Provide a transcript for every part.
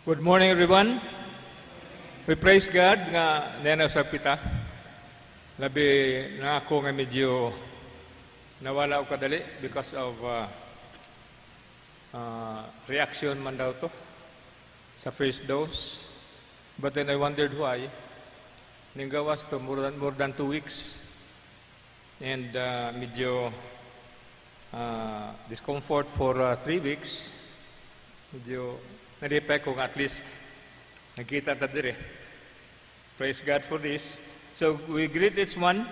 Good morning, everyone. We praise God nga nena sa pita. Labi na ako nga medyo nawala o kadali because of reaction man daw to sa first dose. But then I wondered why. Ninggawas to more than 2 weeks. And medyo discomfort for 3 weeks. Medyo nadipay kung at least nakita ta dire. Praise God for this. So we greet each one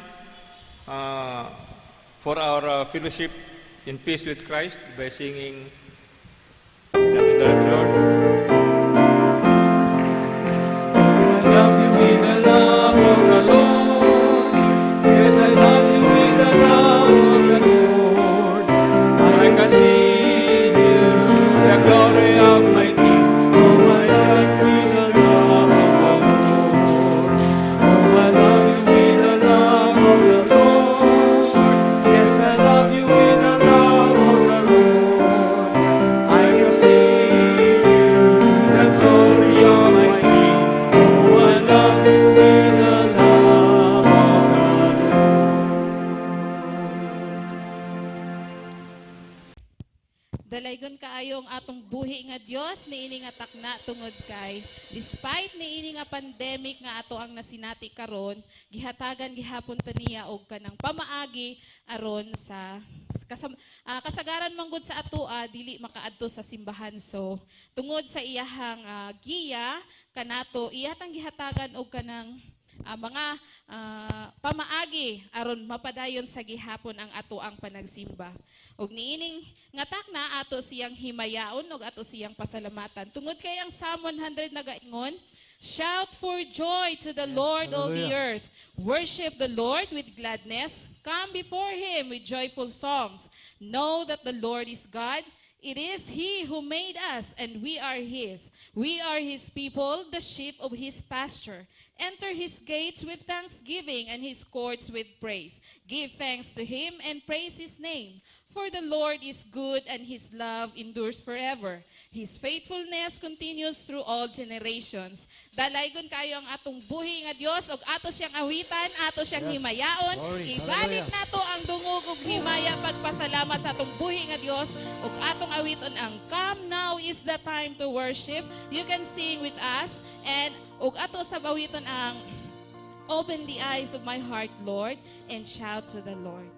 for our fellowship in peace with Christ by singing the Lord. I love you with the love of the Lord. Yes, I love you with the love of the Lord. I can see the glory of my Dalaygon kaayong atong buhi nga Dios niini nga takna tungod kay despite niini nga pandemic nga ato ang nasinati karon gihatagan gihapon ta niya og kanang pamaagi aron sa kasagaran manggod sa atoa dili makaadto sa simbahan. So tungod sa iyahang giya kanato iyatang gihatagan og kanang mga pamaagi aron mapadayon sa gihapon ang ato ang panagsimba. Og niining ngatak na ato siyang himayaon og ato siyang pasalamatan. Tungod kay ang Psalm 100 nagaingon, shout for joy to the Lord, all the earth. Worship the Lord with gladness. Come before Him with joyful songs. Know that the Lord is God. It is He who made us, and we are His. We are His people, the sheep of His pasture. Enter His gates with thanksgiving and His courts with praise. Give thanks to Him and praise His name. For the Lord is good and His love endures forever. His faithfulness continues through all generations. Dalaygon kayo ang atong buhi nga Dios og ato siyang awitan, ato siyang himayaon. Ibalik nato ang dungog ug himaya pagpasalamat sa atong buhi nga Dios og atong awiton ang Come Now is the Time to Worship. You can sing with us and og ato sa awiton ang Open the Eyes of My Heart, Lord, and shout to the Lord.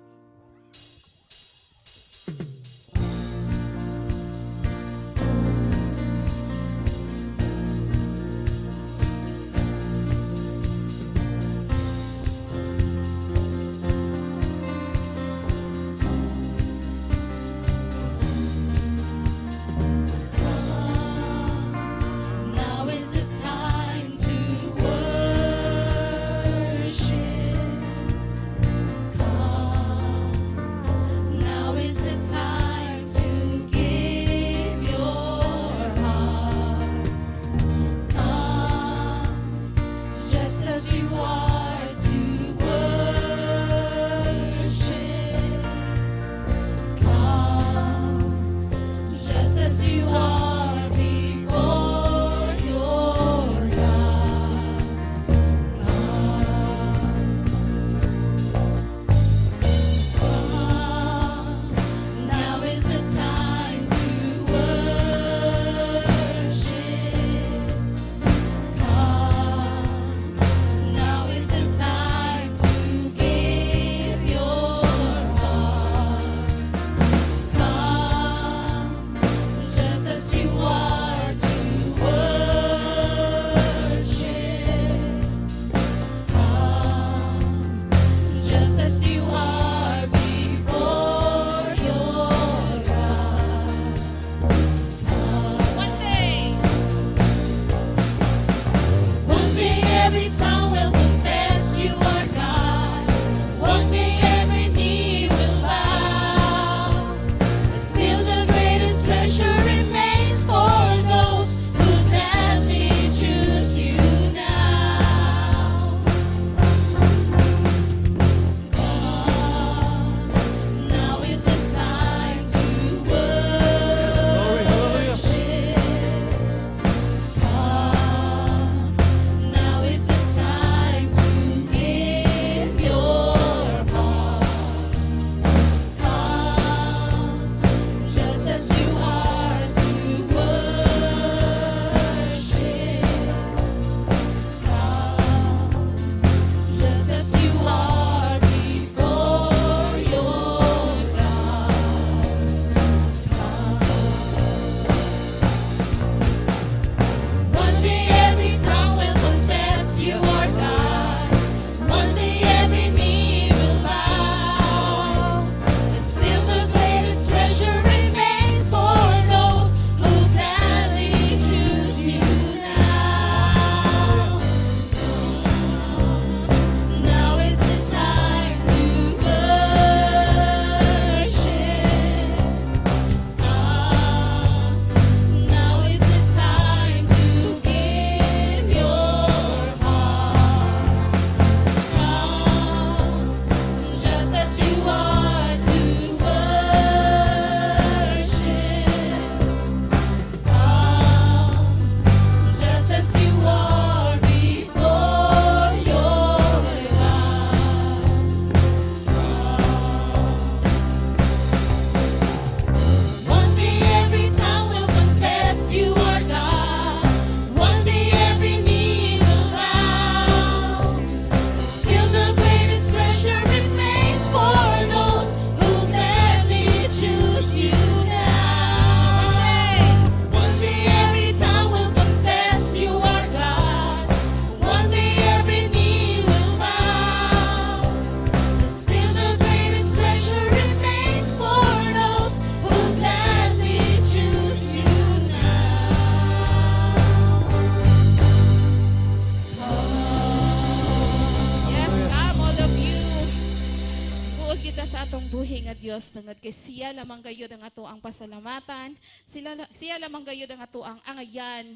buhi nga Dios tungod kay siya lamang gayud ang ato ang pasalamatan, siya lamang gayud ang ato ang angayan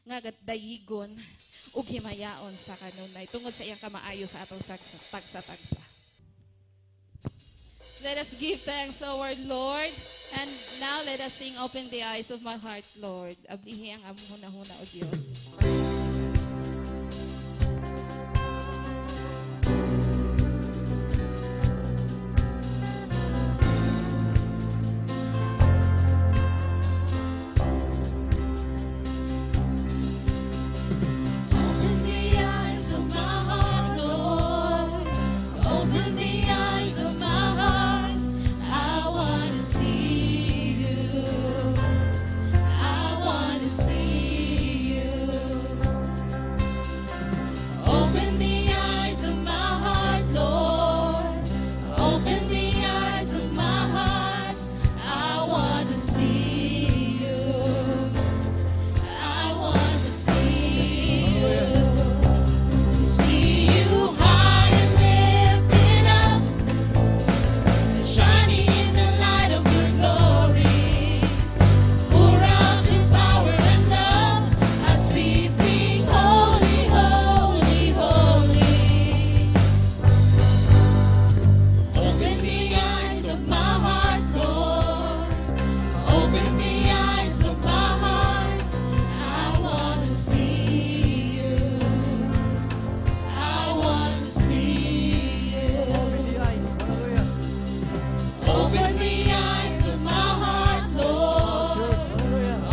nga dayigon ug himayaon sa kanunay tungod sa iyang kamaayo sa atong tagsa-tagsa. Let us give thanks to our Lord. And now let us sing Open the Eyes of My Heart, Lord. Ablihi ang among hunahuna o Diyos. Open the eyes of my heart, Lord. Open the eyes of my heart. I want to see you. I want to see you. Open the eyes of my heart, Lord. Open the eyes of my heart. I want to see you. I want to see you. See you high and lifted up, shining in the light of your glory. Pour out your power and love as we sing, holy, holy, holy. Open the eyes of my heart, Lord. Open the eyes of my heart. I want to see you. I want to see you. Open the eyes of my heart, Lord.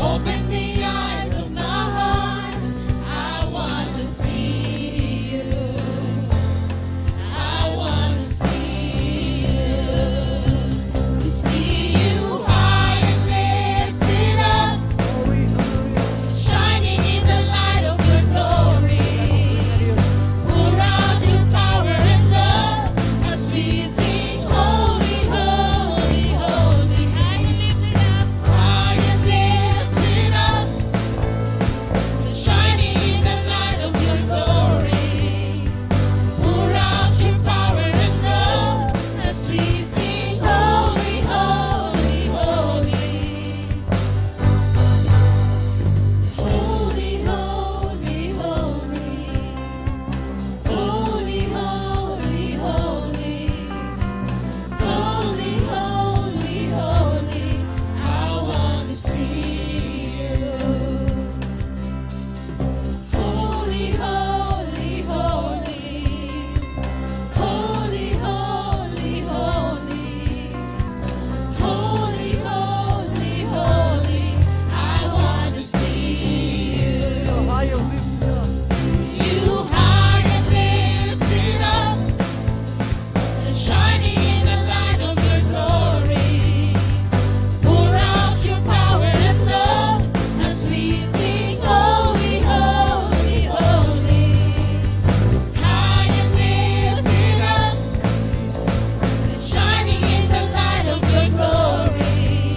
Open the eyes of my heart. I want to see you. I want to see you. To see you high and lifted up, shining in the light of your glory. Pour out your power and love as we sing, holy, holy, holy. High and lifted up, high and lifted up, shining in the light of your glory. Pour out your power and love as we sing, holy, holy, holy. Holy, holy, holy. Holy, holy, holy. Holy, holy, holy. I want to see you. Holy, holy, holy. Holy, holy, holy. Holy, holy, holy. I want to see you. You high and lifted up, shining in the light of your glory. Pour out your power and love as we sing, holy, holy, holy. High and lifted up, shining in the light of your glory.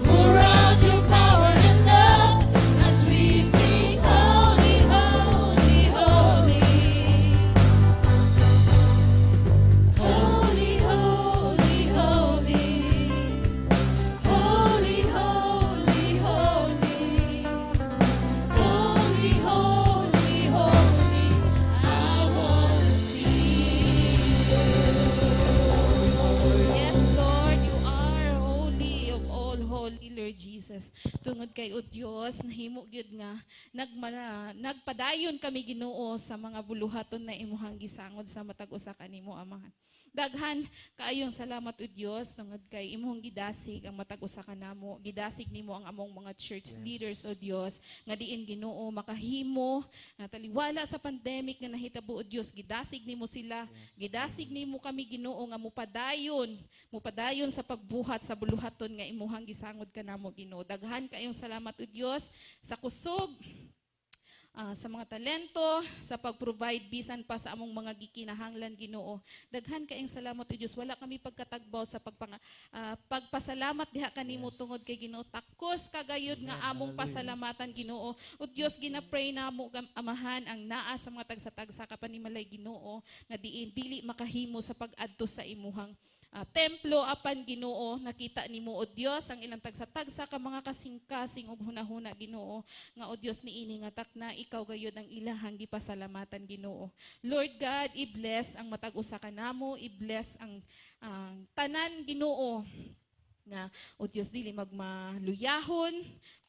Pour out your power and love as we sing, holy, holy, holy. Holy, holy, holy. Holy, holy, holy. Holy, holy, holy. I want to see Yes, Lord, you are holy of all holy, Lord Jesus. Tungod kay o Dios, nahimo gyud nga nagpadayon kami Ginoo sa mga buluhaton na imuhang gisangod sa matag usa kanimo Amahan. Daghan kaayong salamat o Dios tungod kay imong gidasig ang matag usa kanamo. Gidasig nimo ang among mga church leaders o Dios nga diin Ginoo makahimo na taliwala sa pandemic nga nahitabo o Dios. Gidasig nimo sila. Gidasig nimo kami Ginoo nga mupadayon sa pagbuhat sa buluhaton nga imuhang gisangod kanamo Ginoo. Daghan kaayong salamat o Dios sa kusog, sa mga talento, sa pag-provide bisan pa sa among mga gikinahanglan Ginoo. Daghan kaayong salamat o Dios. Wala kami pagkatagbaw sa pagpasalamat diha kanimo tungod kay Ginoo. Takos kagayod nga among pasalamatan Ginoo. O Dios, ginapray namo Amahan ang naa sa mga tagsa-tagsa kapanimalay Ginoo nga dili makahimo sa pag-adto sa imuhang templo apan Ginoo, nakita nimo o Dios ang ilang tagsa-tagsa ka mga kasing-kasing ug hunahuna Ginoo, nga o Dios niini nga takna ikaw gayud ang ilahang gipasalamatan Ginoo. Lord God, i-bless ang matag usa ka namo, i-bless ang tanan Ginoo, nga o Dios dili magmaluyahon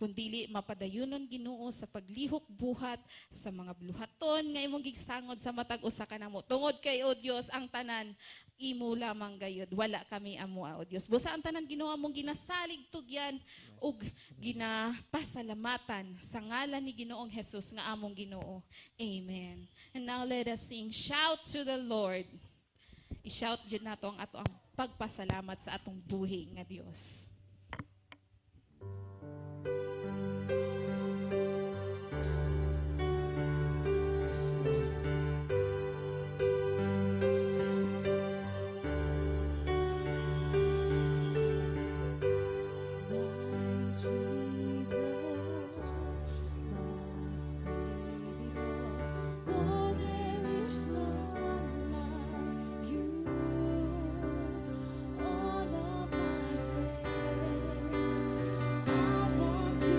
kundili mapadayunon Ginoo sa paglihok buhat sa mga bluhaton nga imong gigsangod sa matag usa ka namo. Tungod kay o Dios ang tanan imo lamang gayud, wala kami amo o Dios. Busa ang tanan Ginoo among ginasalig tugyan ug ginapasalamatan sa ngalan ni Ginoong Hesus nga among Ginoo. Amen. And now let us sing Shout to the Lord. I-shout jud nato ang ato ang pagpasalamat sa atong buhi nga Dios. All of my days, I want to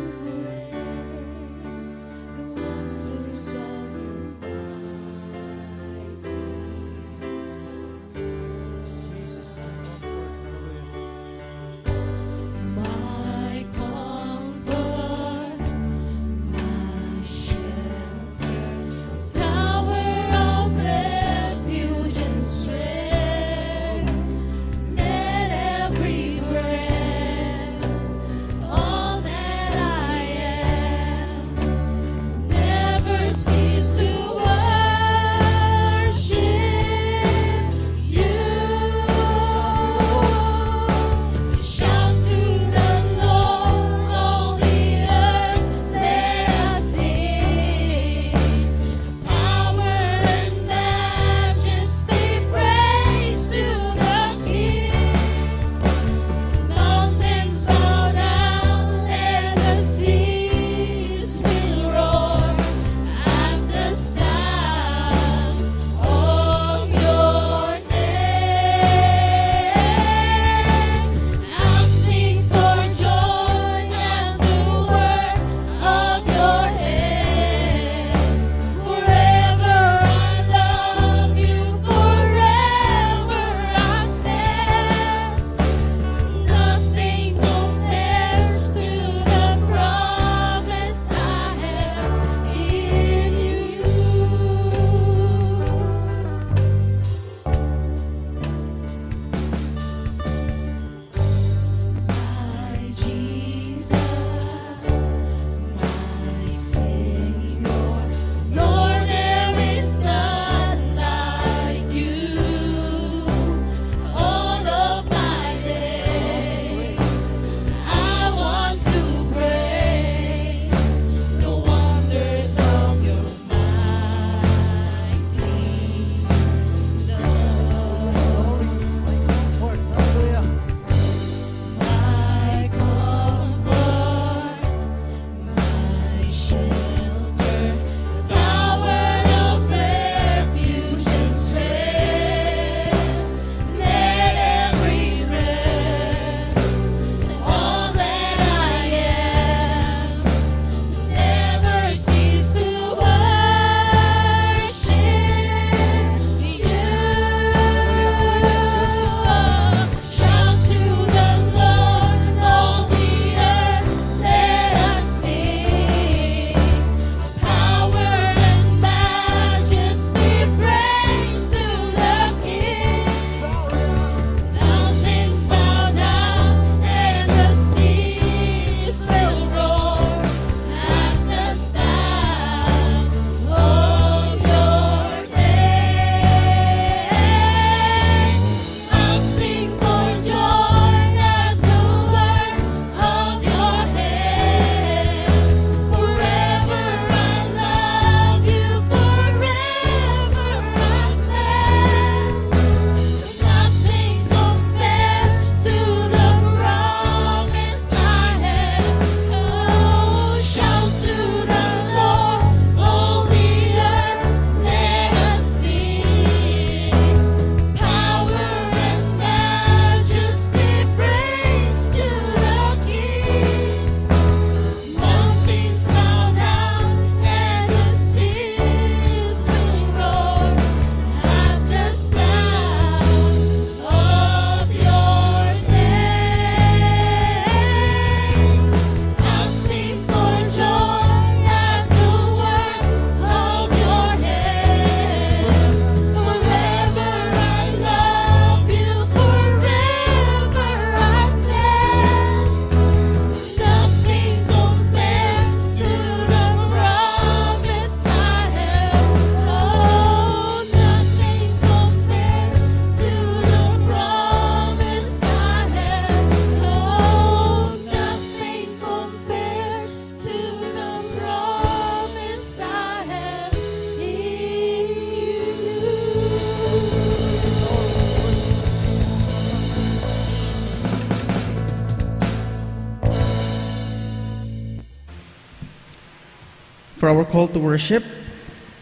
for our call to worship.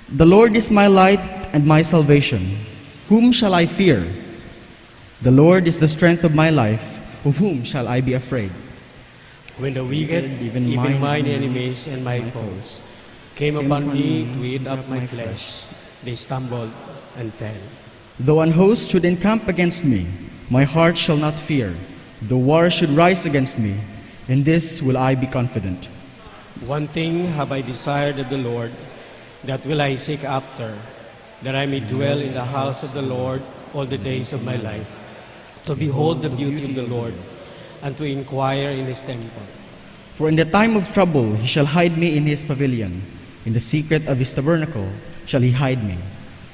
The Lord is my light and my salvation. Whom shall I fear? The Lord is the strength of my life. Of whom shall I be afraid? When the wicked, even mine enemies and my foes, came upon me to eat up my flesh, they stumbled and fell. Though an host should encamp against me, my heart shall not fear. Though war should rise against me, in this will I be confident. One thing have I desired of the Lord, that will I seek after, that I may dwell in the house of the Lord all the days of my life, to behold the beauty of the Lord, and to inquire in his temple. For in the time of trouble he shall hide me in his pavilion. In the secret of his tabernacle shall he hide me.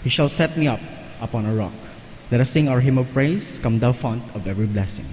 He shall set me up upon a rock. Let us sing our hymn of praise, Come Thou Fount of Every Blessing.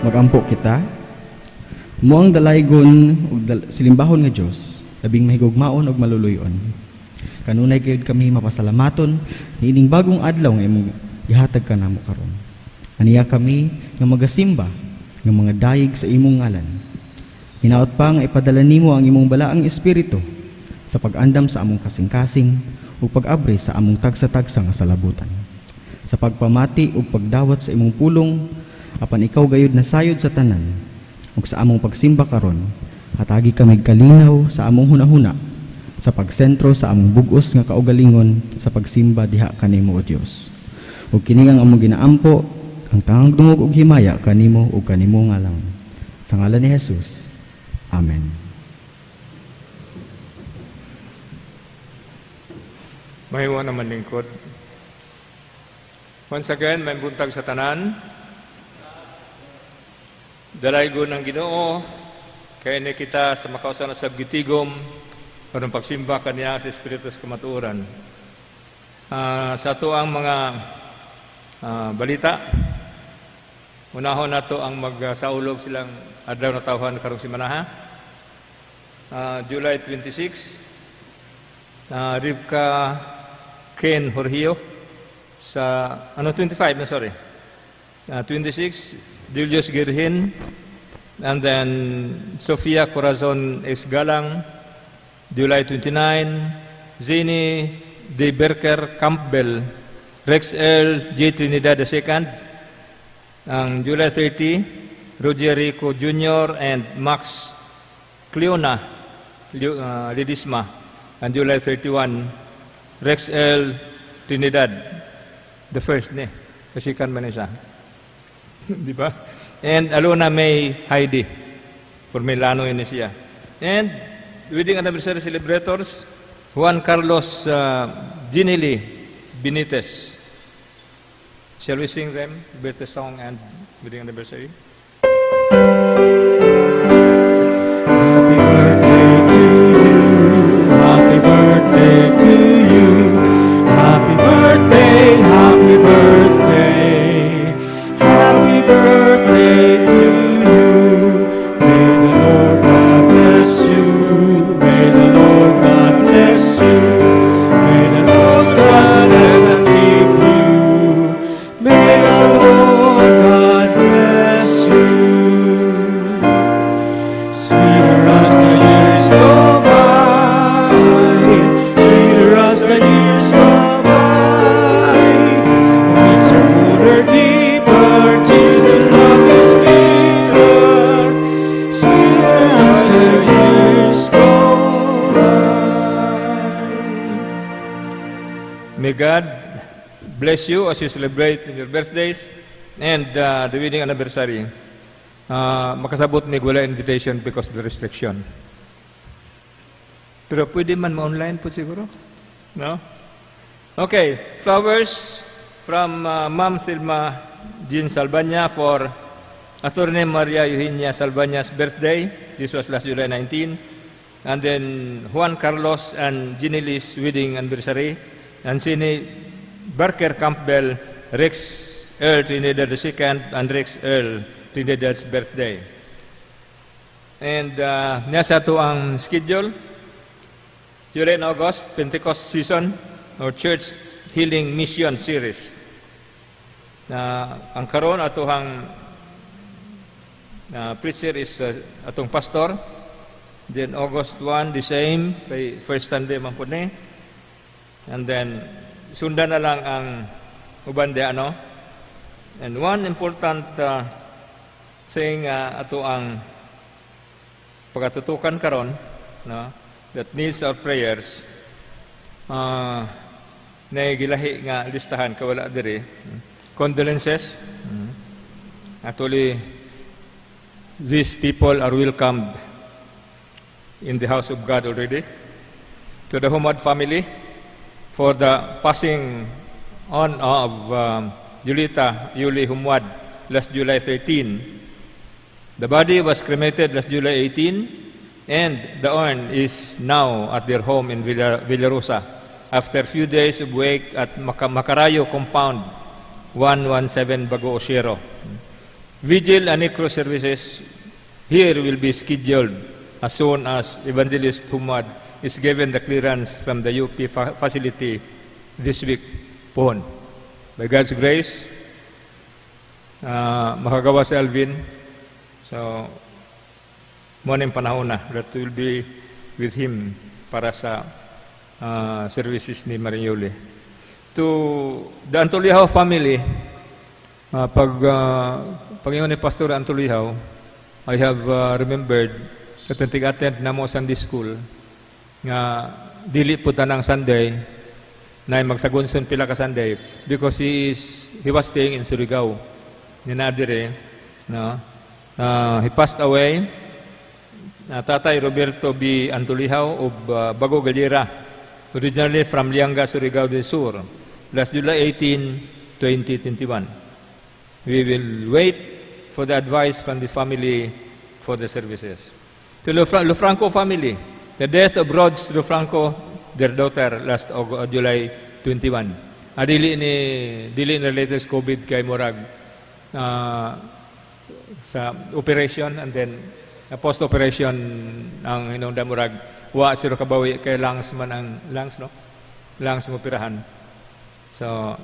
Magampo kita. Muang dalaygon ug silimbahon nga Dios, labing mahigugmaon ug maluluyon. Kanunay gayud kami mapasalamaton niining bagong adlaw nga imong gihatag kanamo karon. Aniya kami nga magasimba ng mga dayeg sa imong ngalan. Hinaot pa nga ipadala nimo ang imong balaang espiritu sa pag-andam sa among kasing-kasing ug pag-abri sa among tagsa-tagsa nga salabutan. Sa pagpamati ug pagdawat sa imong pulong apan ikaw gayud nasayod sa tanan ug sa among pagsimba karon hatagi kami kalinaw sa among hunahuna sa pagsentro sa among bug-os nga kaugalingon sa pagsimba diha kanimo o Dios. Ug kini ang among ginaampo ang tangang dungog ug himaya kanimo ug kanimo nga lang. Sa ngalan ni Jesus. Amen. Mahiwa naman lingkod. Once again, may buntag sa tanan. Dalaygo ng Ginoo, kaya ni kita sa makausan sa gitigom, para pagsimba kaniya sa Espiritu sa kamatuoran. Sa ito ang mga balita, unahon na ito ang magsaulog silang adlaw na tawhan karong simana. July 26, Rivka Ken Jorgio, sa 26, sorry. 26, Julius Girhin, and then Sofia Corazon S. Galang, July 29, Zini De Berker Campbell, Rex L. J. Trinidad II. Ang July 30, Roger Rico Jr. and Max Cleona Lidisma. And July 31, Rex L. Trinidad, the first ni. Kasikan man siya. Di ba? And Alona May Heidi, for Milano yun siya. And wedding anniversary celebrators, Juan Carlos Ginili Benitez. Shall we sing them, birthday song and wedding anniversary? Happy birthday to you. Happy birthday to you. Happy birthday, happy birthday. Happy birthday to you. May the Lord God bless you. May the Lord God bless you. May the Lord God bless and keep you. May the Lord God bless you. Sweeter as the years go by, sweeter as the years go by, richer, fuller, deeper, Jesus' love is sweeter, sweeter as the years go by. May God bless you as you celebrate your birthdays and the wedding anniversary. Makasabot may wala invitation because of the restriction. Pero pwede man ma-online po siguro? No? Okay, flowers from Ma'am Thelma Jean Salbanya for Attorney Maria Eugenia Salbanya's birthday. This was last July 19. And then Juan Carlos and Ginili's wedding anniversary. And Sini Barker Campbell, Rex Earl Trinidad II, and Rex Earl Trinidad's birthday. And nasa to ang schedule, July and August, Pentecost season or Church Healing Mission Series. Ang karon atohang preacher is atong pastor. Then August 1, the same, kay first Sunday man po ni. And then sundan na lang ang uban de ano. And one important thing ato ang pagatutukan karon, no, that needs our prayers. Nagilahi nga listahan kawala diri. Condolences. Actually, these people are welcomed in the house of God already. To the Humad family, for the passing on of Julita Yuli Humwad last July 13. The body was cremated last July 18, and the urn is now at their home in Villarosa after a few days of wake at Macarayo Compound, 117 Bago Osiero. Vigil and necro services here will be scheduled as soon as Evangelist Humwad is given the clearance from the UP facility this week po. By God's grace, makagawa si Alvin. So, morning panahon na that will be with him para sa services ni Marioli. To the Antulihaw family, pag-ingon ni Pastor Antulihaw, I have remembered that attend na mo Sunday school nga dili po tanang Sunday na magsagunson pila ka Sunday because he was staying in Surigao ni Nadire, no. He passed away. Tatay Roberto B. Antulihaw of Bago Galera, originally from Lianga, Surigao del Sur, last July 18, 2021. We will wait for the advice from the family for the services. To Lufranco family, the death of Rhodes Lufranco, their daughter, last July 21. Dili na latest COVID kay Morag sa operation, and then post-operation ang hinungda Morag. Wa siro kabawi kay lungs man ang lungs, no? Lungs ng operahan. So,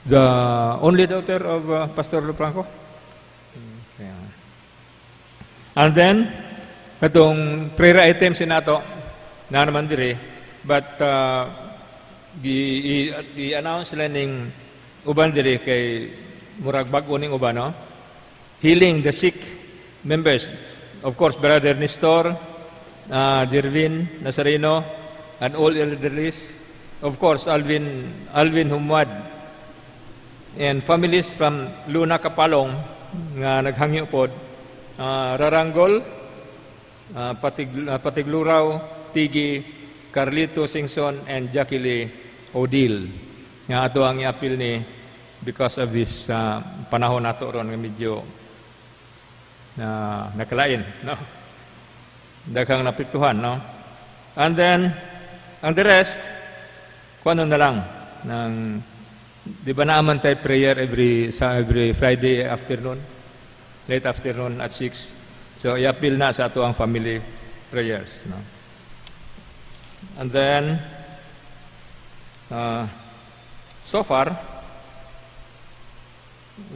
the only daughter of Pastor Lufranco. And then, itong prayer items nato, na naman dire, but i-announce sila ning uban dire kay murag bag-o ning uban, no? Healing the sick members. Of course, Brother Nestor, Jervin Nazareno, and all elderlies. Of course, Alvin Humwad, and families from Luna Kapalong nga naghangyo pod, Raranggol, Patigluraw, Tigi, Carlito Singson, and Jackie Lee Odil. Nga ato ang i-appeal ni because of this panahon nato ron nga medyo nakalain, no? Daghang napiktuhan, no? And then ang the rest kung ano na lang ng, di ba naaman tayo prayer every Friday afternoon, late afternoon at 6. So i-appeal na sa ato ang family prayers, no? And then so far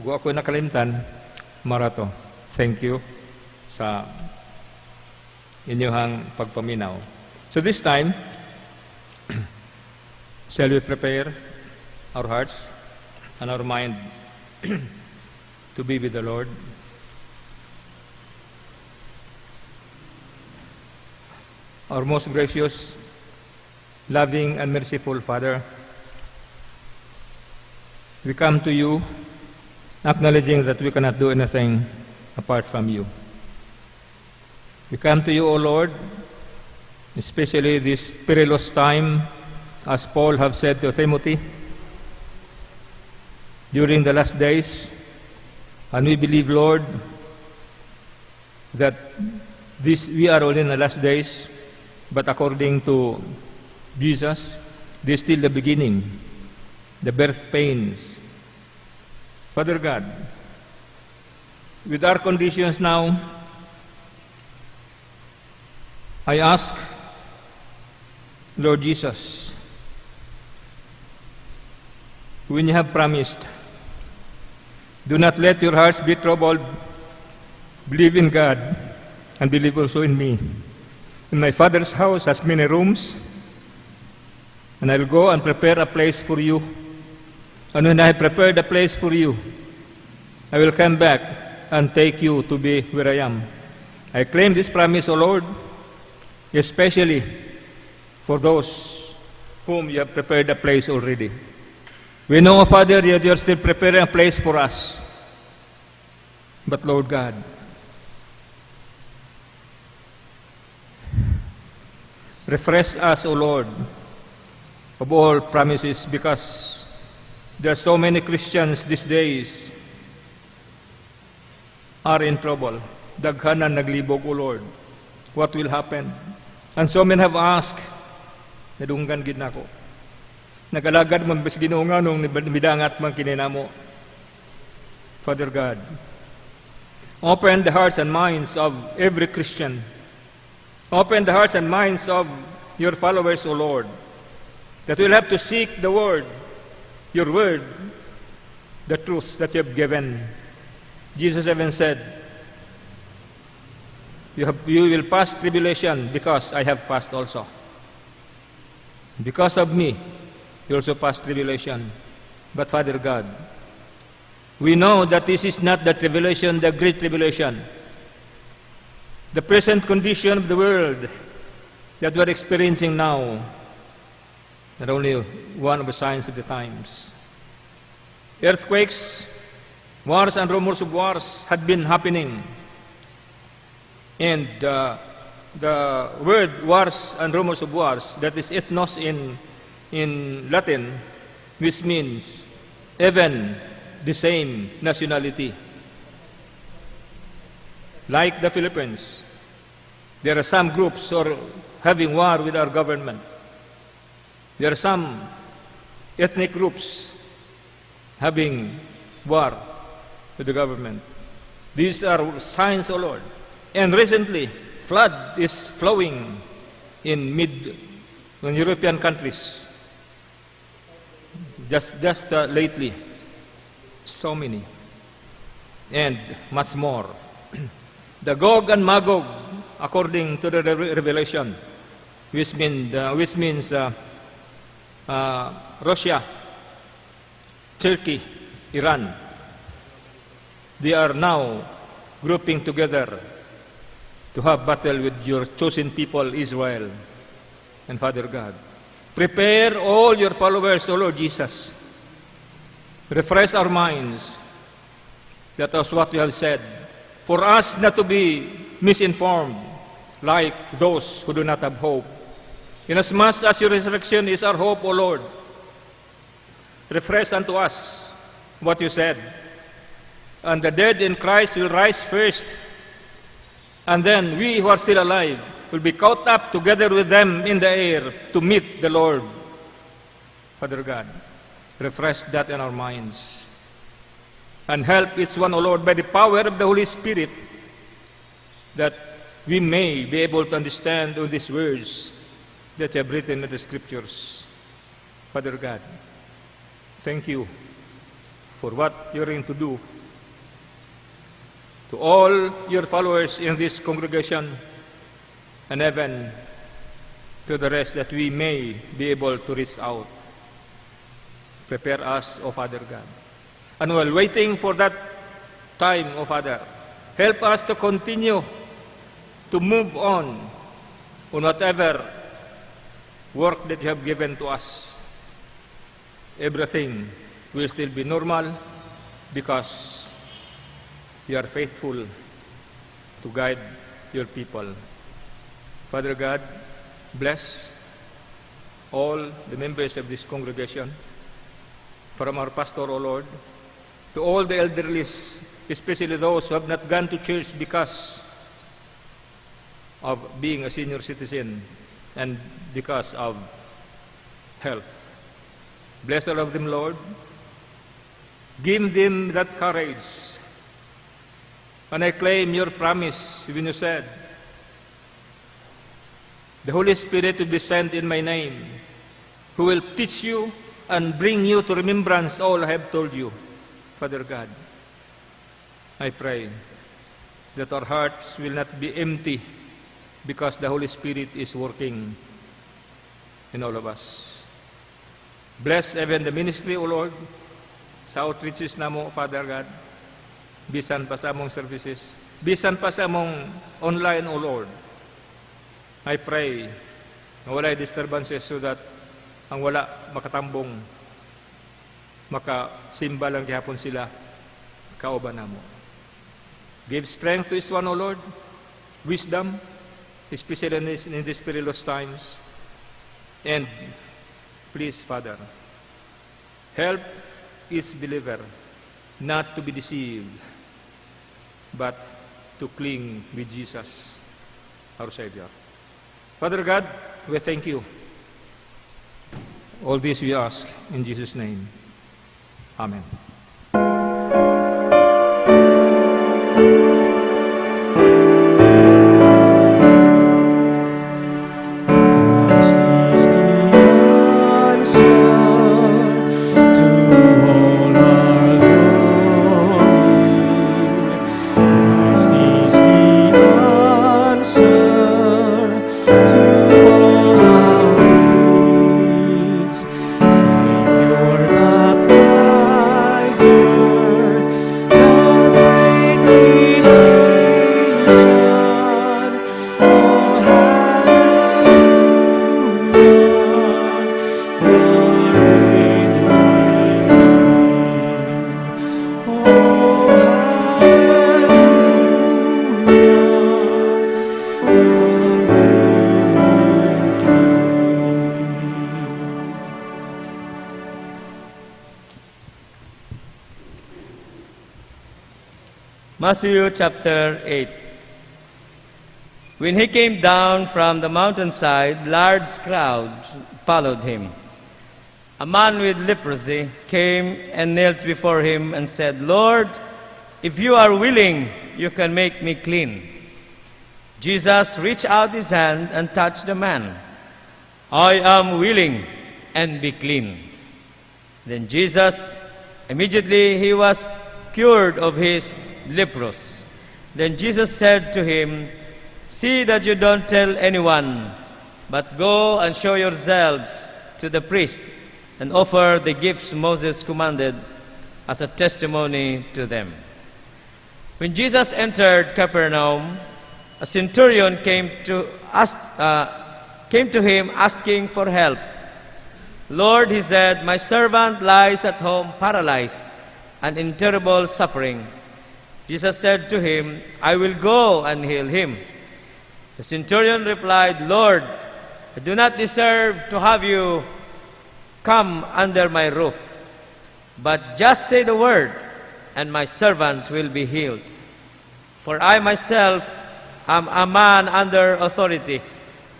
ako nakalimtan marato. Thank you sa inyong pagpaminaw. So this time, shall we prepare our hearts and our mind to be with the Lord? Our most gracious, loving, and merciful Father, we come to you acknowledging that we cannot do anything apart from you. We come to you, O Lord, especially this perilous time, as Paul have said to Timothy, during the last days. And we believe, Lord, that we are all in the last days, but according to Jesus, this is still the beginning, the birth pains. Father God, with our conditions now, I ask, Lord Jesus, when you have promised, do not let your hearts be troubled. Believe in God and believe also in me. In my Father's house has many rooms, and I'll go and prepare a place for you. And when I have prepared a place for you, I will come back and take you to be where I am. I claim this promise, O Lord, especially for those whom you have prepared a place already. We know, Father, that you are still preparing a place for us. But Lord God, refresh us, O Lord, of all promises, because there are so many Christians these days are in trouble. Daghanan naglibog, O Lord. What will happen? And so many have asked, nadunggan gid nako. Nagalagad man bas Ginoo nga nung midangat man kininamo. Father God, open the hearts and minds of every Christian. Open the hearts and minds of your followers, O Lord, that we'll have to seek the Word, your Word, the truth that you have given. Jesus even said, you will pass tribulation because I have passed also. Because of me, you also pass tribulation. But Father God, we know that this is not the tribulation, the great tribulation. The present condition of the world that we are experiencing now, not only one of the signs of the times. Earthquakes, wars and rumors of wars had been happening. And the word wars and rumors of wars, that is ethnos in Latin, which means even the same nationality. Like the Philippines, there are some groups who are having war with our government. There are some ethnic groups having war with the government. These are signs, O Lord. And recently, flood is flowing in European countries. Just lately, so many, and much more. The Gog and Magog, according to the Revelation, which means Russia, Turkey, Iran. They are now grouping together to have battle with your chosen people, Israel. And Father God, prepare all your followers, O Lord Jesus. Refresh our minds. That is what you have said. For us not to be misinformed like those who do not have hope. Inasmuch as your resurrection is our hope, O Lord, refresh unto us what you said. And the dead in Christ will rise first, and then we who are still alive will be caught up together with them in the air to meet the Lord. Father God, refresh that in our minds. And help each one, O Lord, by the power of the Holy Spirit, that we may be able to understand all these words that you have written in the Scriptures. Father God, thank you for what you're going to do to all your followers in this congregation, and even to the rest, that we may be able to reach out. Prepare us, O Father God. And while waiting for that time, O Father, help us to continue to move on whatever work that you have given to us. Everything will still be normal because you are faithful to guide your people. Father God, bless all the members of this congregation, from our pastor, O Lord, to all the elderly, especially those who have not gone to church because of being a senior citizen and because of health. Bless all of them, Lord. Give them that courage. And I claim your promise when you said, the Holy Spirit will be sent in my name, who will teach you and bring you to remembrance all I have told you. Father God, I pray that our hearts will not be empty because the Holy Spirit is working in all of us. Bless even the ministry, O Lord, sa outreaches na mo, Father God. Bisan pa sa among services. Bisan pa sa among online, O Lord. I pray na wala'y disturbances so that ang wala makatambong, makasimba lang gihapon sila, kauban na mo. Give strength to each one, O Lord, wisdom, especially in these perilous times. And please, Father, help each believer not to be deceived, but to cling with Jesus, our Savior. Father God, we thank you. All this we ask in Jesus' name. Amen. Christ is the answer to all our longing. Christ is the answer to all our needs. Savior, baptizer, the great physician. Oh, hallelujah, the reigning King. Oh, Matthew chapter 8. When he came down from the mountainside, large crowd followed him. A man with leprosy came and knelt before him and said, "Lord, if you are willing, you can make me clean." Jesus reached out his hand and touched the man. "I am willing, and be clean." Then Jesus, immediately he was cured of his leprosy. Then Jesus said to him, "See that you don't tell anyone But go and show yourselves to the priest, and offer the gifts Moses commanded as a testimony to them." When Jesus entered Capernaum, a centurion came to him asking for help. "Lord," he said, "my servant lies at home paralyzed and in terrible suffering." Jesus said to him, "I will go and heal him." The centurion replied, "Lord, I do not deserve to have you come under my roof, but just say the word, and my servant will be healed. For I myself am a man under authority,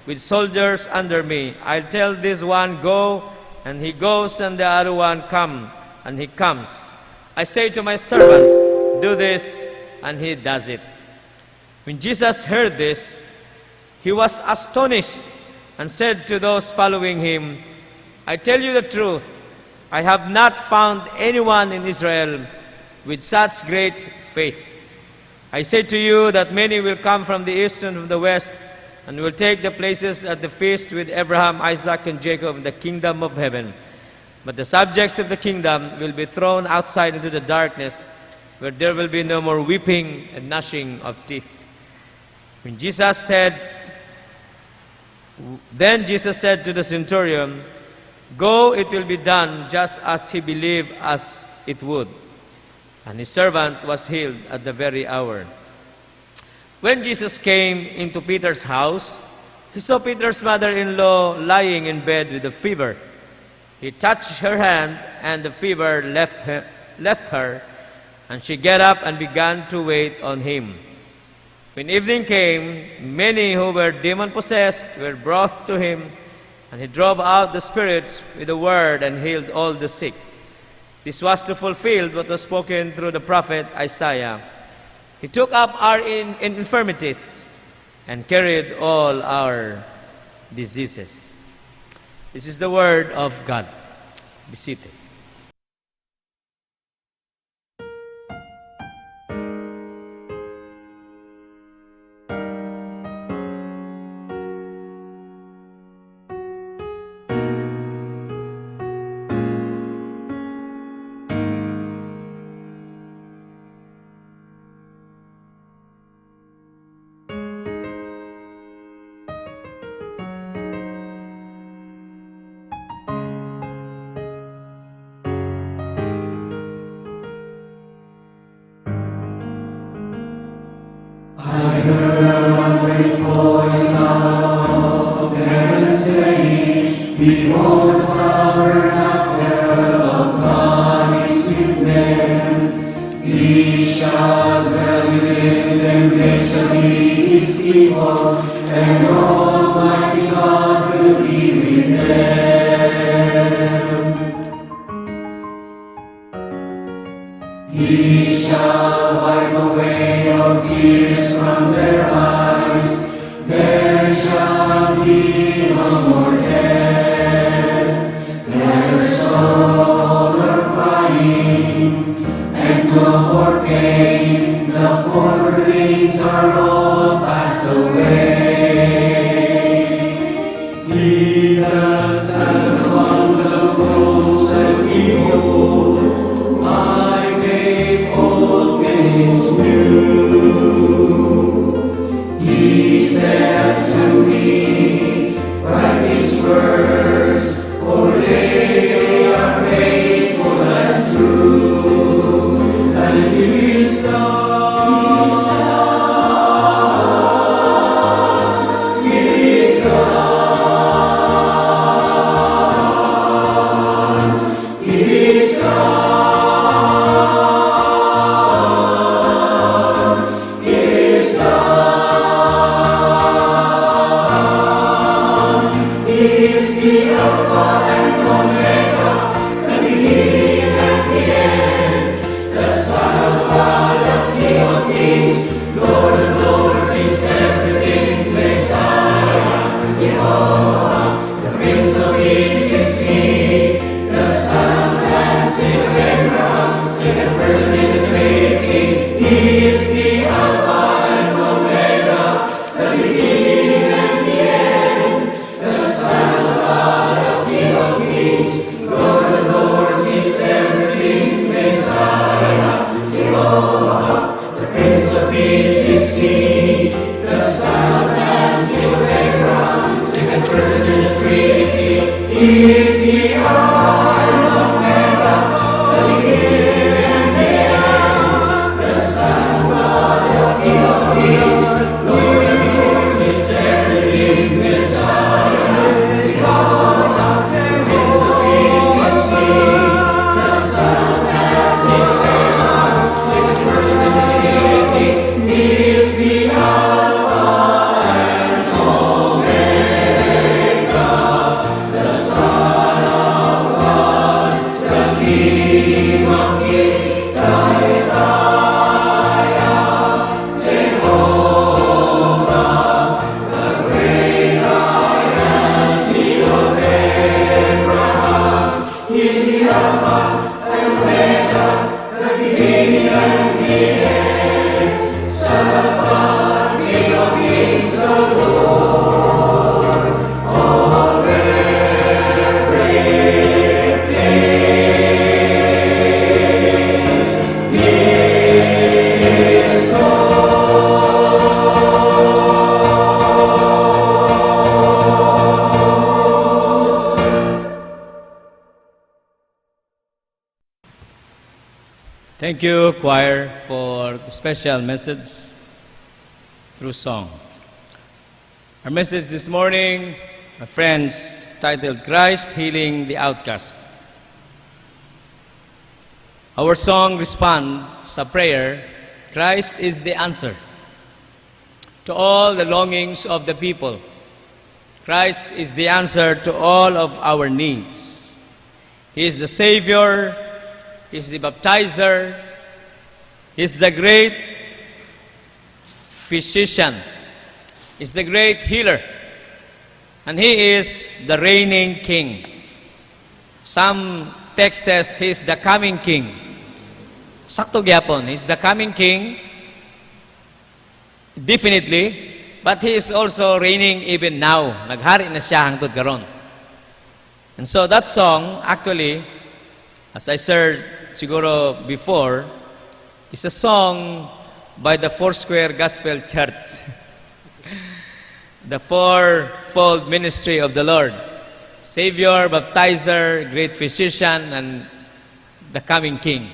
with soldiers under me. I tell this one, 'Go,' and he goes, and the other one, 'Come,' and he comes. I say to my servant, 'Do this,' and he does it." When Jesus heard this, he was astonished and said to those following him, "I tell you the truth, I have not found anyone in Israel with such great faith. I say to you that many will come from the east and from the west, and will take the places at the feast with Abraham, Isaac, and Jacob in the kingdom of heaven. But the subjects of the kingdom will be thrown outside into the darkness, where there will be no more weeping and gnashing of teeth." Then Jesus said to the centurion, "Go, it will be done just as he believed as it would." And his servant was healed at the very hour. When Jesus came into Peter's house, he saw Peter's mother-in-law lying in bed with a fever. He touched her hand, and the fever left her, and she got up and began to wait on him. When evening came, many who were demon-possessed were brought to him, and he drove out the spirits with a word and healed all the sick. This was to fulfill what was spoken through the prophet Isaiah. He took up our infirmities and carried all our diseases. This is the word of God. Be seated. the Thank you, choir, for the special message through song. Our message this morning, my friends, titled Christ Healing the Outcast. Our song responds sa prayer, Christ is the answer to all the longings of the people. Christ is the answer to all of our needs. He is the Savior, He is the baptizer, He is the great physician, He is the great healer, and He is the reigning King. Some text says He is the coming King. Sakto gyapon, He is the coming King, definitely, but He is also reigning even now. Naghari na siya hangtod karon. And so that song, actually, as I said siguro before, is a song by the Foursquare Gospel Church. The fourfold ministry of the Lord. Savior, baptizer, great physician, and the coming King.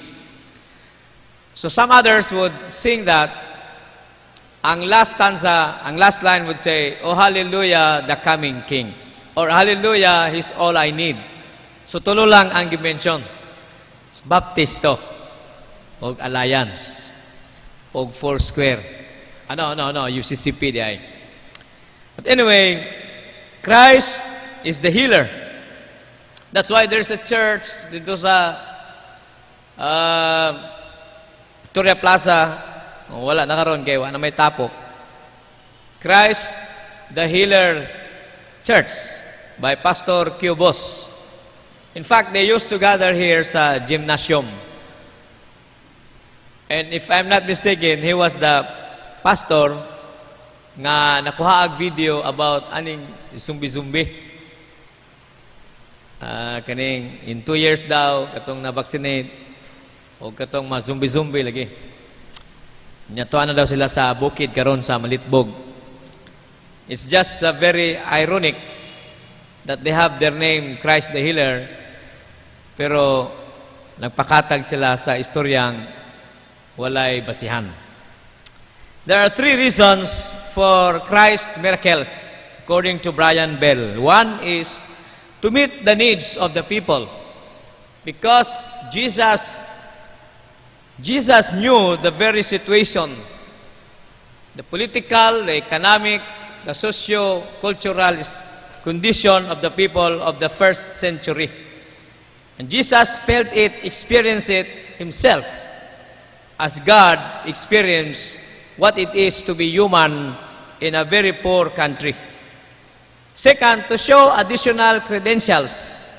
So some others would sing that. Ang last stanza, ang last line would say, "Oh hallelujah, the coming King." Or hallelujah, He's all I need. So tulo lang ang dimension. Baptisto, o Alliance, o Foursquare. No, UCCP di ay. But anyway, Christ is the healer. That's why there's a church dito sa Victoria Plaza. Wala na karon kay wala na may tapok. Christ the Healer Church by Pastor Cubos. In fact, they used to gather here sa gymnasium. And if I'm not mistaken, he was the pastor nga nakuha ag video about aning zumbi-zumbi. Kaning in 2 years daw katong na-vaccinate o katong ma-zumbi-zumbi lagi. Nyatuan na daw sila sa bukid karon sa Malitbog. It's just very ironic that they have their name Christ the Healer, pero nagpakatag sila sa istoryang walay basihan. There are 3 reasons for Christ miracles, according to Brian Bell. One is to meet the needs of the people, because Jesus knew the very situation, the political, the economic, the socio-cultural condition of the people of the first century. And Jesus felt it, experienced it himself, as God experienced what it is to be human in a very poor country. Second, to show additional credentials.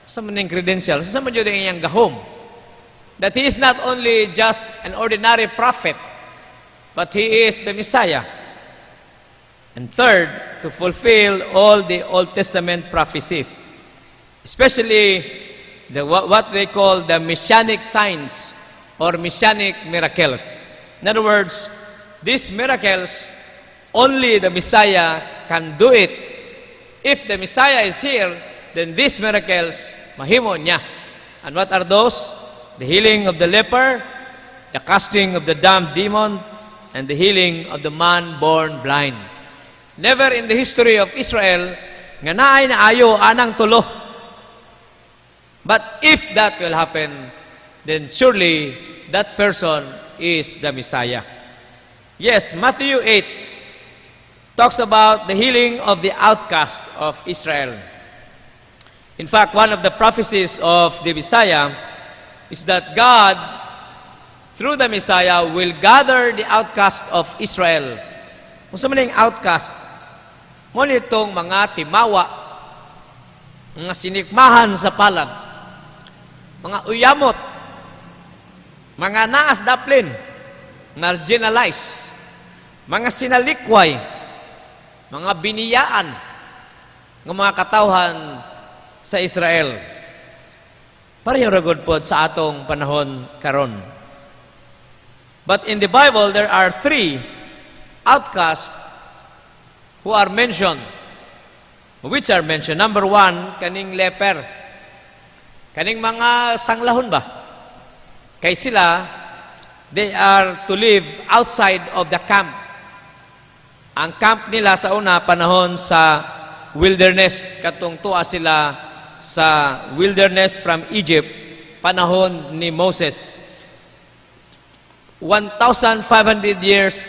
Sa maning credentials, sa madyo din iyang gahom, that He is not only just an ordinary prophet, but He is the Messiah. And third, to fulfill all the Old Testament prophecies, especially what they call the messianic signs or messianic miracles. In other words, these miracles, only the Messiah can do it. If the Messiah is here, then these miracles, mahimo niya. And what are those? The healing of the leper, the casting of the damned demon, and the healing of the man born blind. Never in the history of Israel, nga naay na ayo anang tulo. But if that will happen, then surely that person is the Messiah. Yes, Matthew 8 talks about the healing of the outcast of Israel. In fact, one of the prophecies of the Messiah is that God, through the Messiah, will gather the outcast of Israel. Kung sa maling outcast, mo nitong mga timawa, mga sinikmahan sa palad, mga uyamot, mga naas daplin, marginalized, mga sinalikway, mga biniyaan, ng mga katawhan sa Israel. Pareho ragod po sa atong panahon karon. But in the Bible, there are 3 outcasts who are mentioned. Which are mentioned? Number 1, kaning leper. Kaning mga sanglahon ba? Kay sila, they are to live outside of the camp. Ang camp nila sa una, panahon sa wilderness. Katong tuwa sila sa wilderness from Egypt, panahon ni Moses. 1,500 years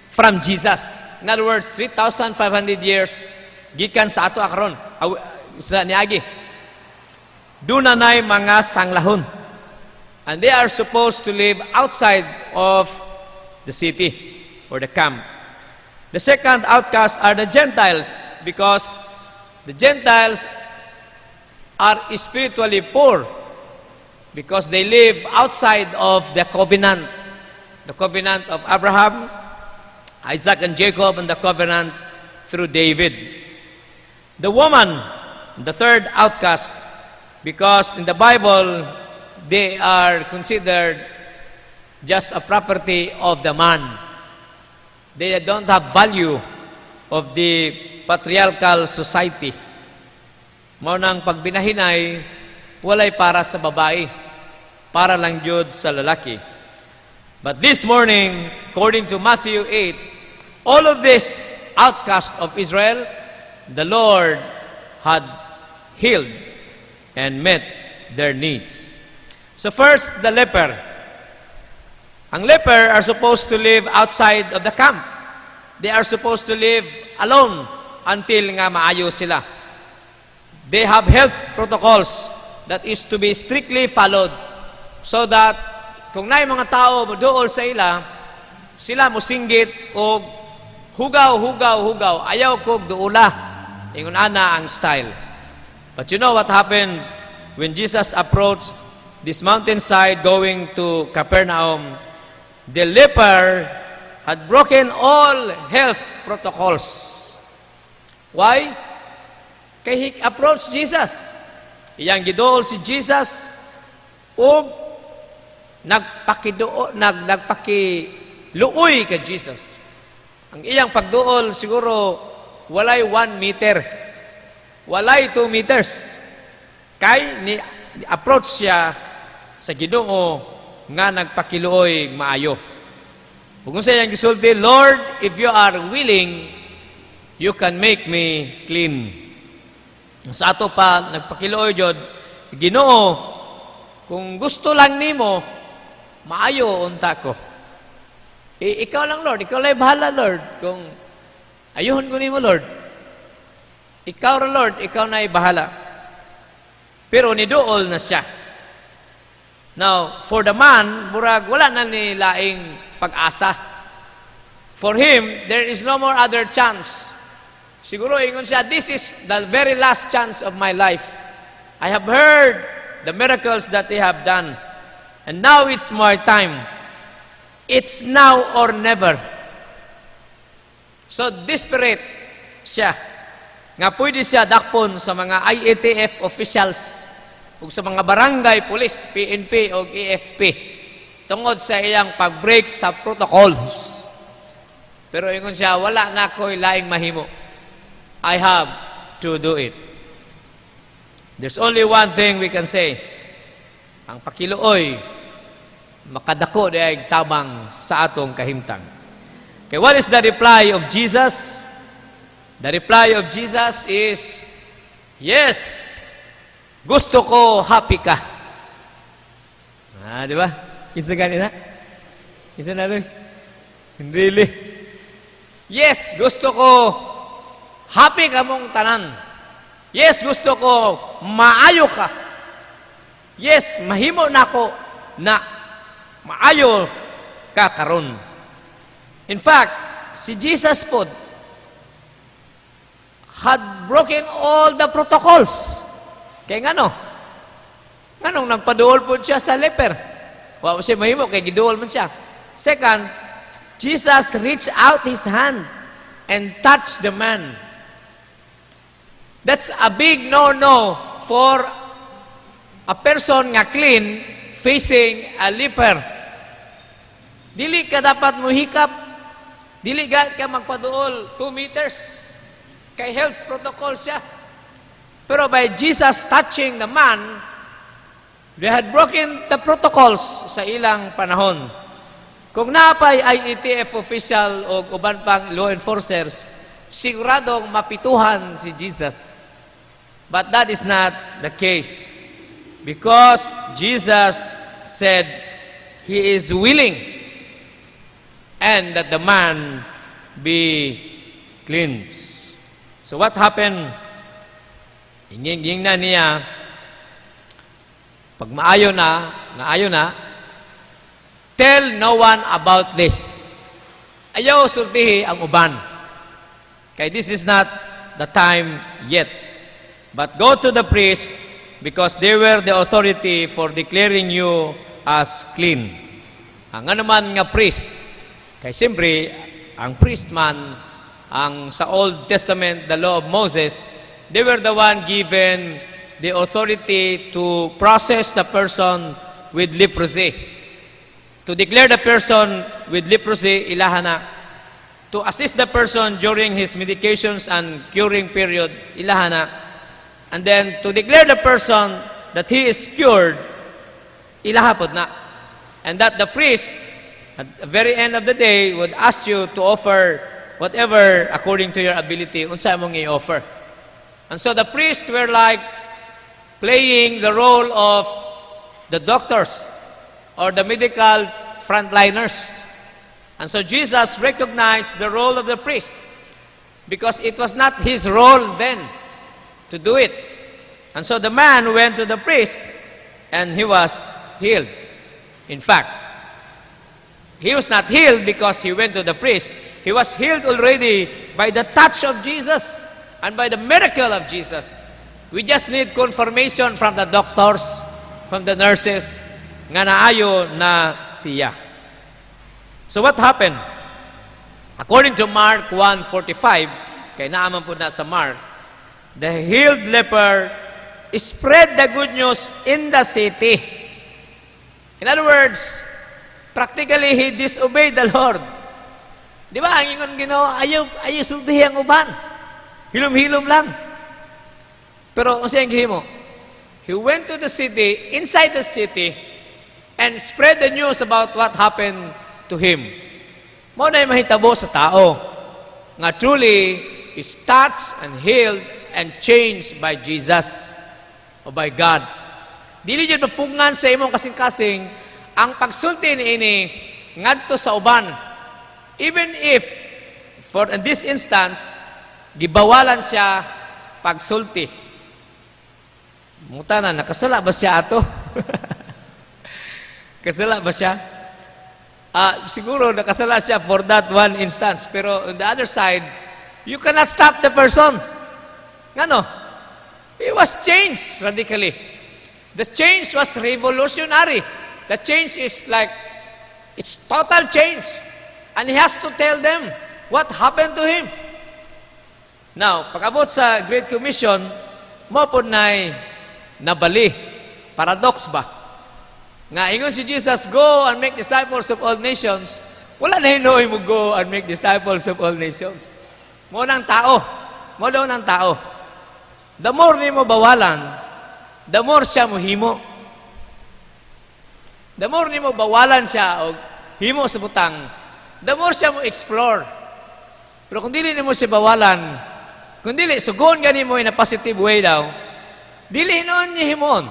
from Jesus. In other words, 3,500 years gikan sa ato akaron sa niagi. Doon na nay mga sanglahon. And they are supposed to live outside of the city or the camp. The second outcast are the Gentiles, because the Gentiles are spiritually poor because they live outside of the covenant of Abraham, Isaac, and Jacob, and the covenant through David. The woman, the third outcast, because in the Bible, they are considered just a property of the man. They don't have value of the patriarchal society. Mao nang pagbinahinay, walay para sa babae, para lang jud sa lalaki. But this morning, according to Matthew 8, all of this outcast of Israel, the Lord had healed and met their needs. So first, the leper. Ang leper are supposed to live outside of the camp. They are supposed to live alone until nga maayo sila. They have health protocols that is to be strictly followed so that kung naay mga tao moduol sa sila musinggit o hugaw, ayaw kog duula. Ingon ana ang style. But you know what happened when Jesus approached this mountainside going to Capernaum? The leper had broken all health protocols. Why? Kay he approached Jesus. Iyang gidool si Jesus ug nagpakiluoy kay Jesus. Ang iyang pagduol siguro walay 1 meter. Walay 2 meters. Kay ni approach siya sa Ginoo nga nagpakiluoy maayo. Kung sa iyang gisulti, Lord, if you are willing, you can make me clean. Sa ato pa, nagpakiluoy jud, Ginoo, kung gusto lang nimo, maayo unta ko. Ikaw lang, Lord. Ikaw lang bahala, Lord. Kung ayuhon ko nimo, Lord. Ikaw ra, Lord. Ikaw na bahala. Pero niduol na siya. Now, for the man, burag, wala na ni laing pag-asa. For him, there is no more other chance. Siguro, ingon siya, this is the very last chance of my life. I have heard the miracles that they have done. And now it's my time. It's now or never. So, desperate siya. Nga pwede siya dakpon sa mga IATF officials ug sa mga barangay police, PNP o AFP tungod sa iyang pag-break sa protocols. Pero ingon siya, wala na ko'y laing mahimo. I have to do it. There's only one thing we can say. Ang pakiluoy, makadako di ay tabang sa atong kahimtang. Okay, what is the reply of Jesus? The reply of Jesus is, yes, gusto ko happy ka. Di ba? Kinsa ganina? Kinsa na rin? Really? Yes, gusto ko happy ka mong tanan. Yes, gusto ko maayo ka. Yes, mahimo na ako na maayo ka karon. In fact, si Jesus po had broken all the protocols. Kaya nganong nagpaduol po siya sa leper. Wa siya mahimo kay giduol man siya. Second, Jesus reached out his hand and touched the man. That's a big no-no for a person nga clean facing a leper. Dili ka dapat muhikap. Dili ka magpaduol 2 meters. Kay health protocol siya. Pero by Jesus touching the man, they had broken the protocols sa ilang panahon. Kung napay IETF official o uban pang law enforcers, siguradong mapituhan si Jesus. But that is not the case. Because Jesus said He is willing and that the man be cleansed. So what happened? Inging na niya, pag naayo na, tell no one about this. Ayaw sultihi ang uban. Okay, this is not the time yet. But go to the priest because they were the authority for declaring you as clean. Ang anuman nga priest, kay siyempre, ang priest man, ang sa Old Testament, the law of Moses, they were the one given the authority to process the person with leprosy. To declare the person with leprosy, ilahana. To assist the person during his medications and curing period, ilahana. And then to declare the person that he is cured, ilahapod na. And that the priest, at the very end of the day, would ask you to offer whatever according to your ability, unsa mong i-offer. And so the priests were like playing the role of the doctors or the medical frontliners. And so Jesus recognized the role of the priest because it was not his role then to do it. And so the man went to the priest and he was healed. In fact, he was not healed because he went to the priest. He was healed already by the touch of Jesus and by the miracle of Jesus. We just need confirmation from the doctors, from the nurses, nga naayo na siya. So what happened? According to Mark 1:45, kay naaman po na sa Mark, the healed leper spread the good news in the city. In other words, practically he disobeyed the Lord. Di ba, ang ingon Ginoo, ayaw sultihi ang uban. Hilom-hilom lang. Pero kung siyang gihimo, he went to the city, inside the city, and spread the news about what happened to him. Mo na mahitabo sa tao nga truly is touched and healed and changed by Jesus o by God. Dili yun mapungan sa imong kasing-kasing ang pagsulti niini ngadto sa uban. Even if, for in this instance, gibawalan siya pagsulti. Muta na, nakasala ba siya ato? Kasala ba siya? Siguro nakasala siya for that one instance. Pero on the other side, you cannot stop the person. Ngano? He was changed radically. The change was revolutionary. The change is like, it's total change. And he has to tell them what happened to him. Now, pag-abot sa Great Commission, mo po na'y nabali. Paradox ba? Nga, ingon si Jesus, go and make disciples of all nations. Wala na hinuoy mo go and make disciples of all nations. Mo ng tao. Mo daw ng tao. The more ni mo bawalan, the more siya mohimo. The more nimo bawalan siya og himo sa butang, the more siya mo explore. Pero kung dili nimo siya bawalan, kung dili sugon gani mo in a positive way daw, dili noon niya himon.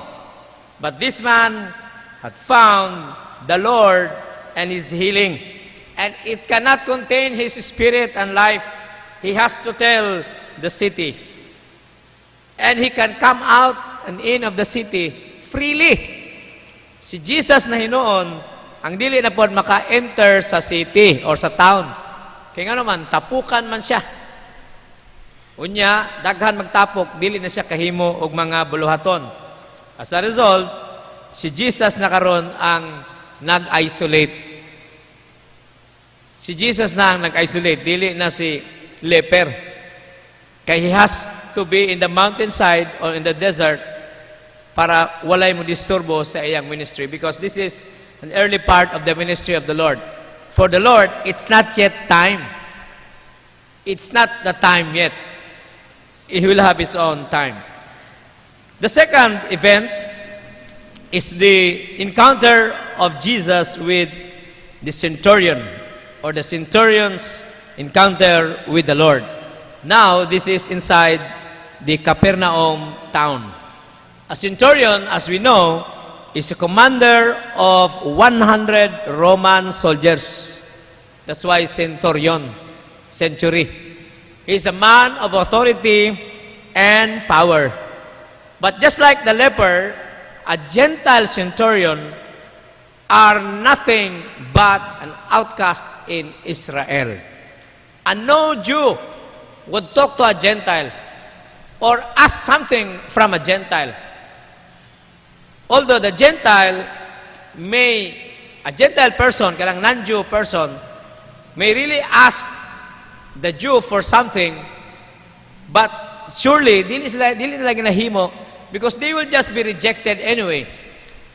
But this man had found the Lord and his healing. And it cannot contain his spirit and life. He has to tell the city. And he can come out and in of the city freely. Si Jesus na hinoon, ang dili na po maka-enter sa city or sa town. Kaya nga naman, tapukan man siya. Unya, daghan magtapok, dili na siya kahimo og mga buluhaton. As a result, si Jesus na karon ang nag-isolate. Si Jesus na ang nag-isolate, dili na si leper. Kaya he has to be in the mountainside or in the desert para walay mo disturbo sa iyang ministry, because this is an early part of the ministry of the Lord. For the Lord, it's not yet time. It's not the time yet. He will have His own time. The second event is the encounter of Jesus with the centurion, or the centurion's encounter with the Lord. Now, this is inside the Capernaum town. A centurion, as we know, is a commander of 100 Roman soldiers. That's why centurion, century. He's a man of authority and power. But just like the leper, a Gentile centurion are nothing but an outcast in Israel. And no Jew would talk to a Gentile or ask something from a Gentile. Although the Gentile a Gentile person, karang non-Jew person, may really ask the Jew for something, but surely, dili nila ginahimo, because they will just be rejected anyway.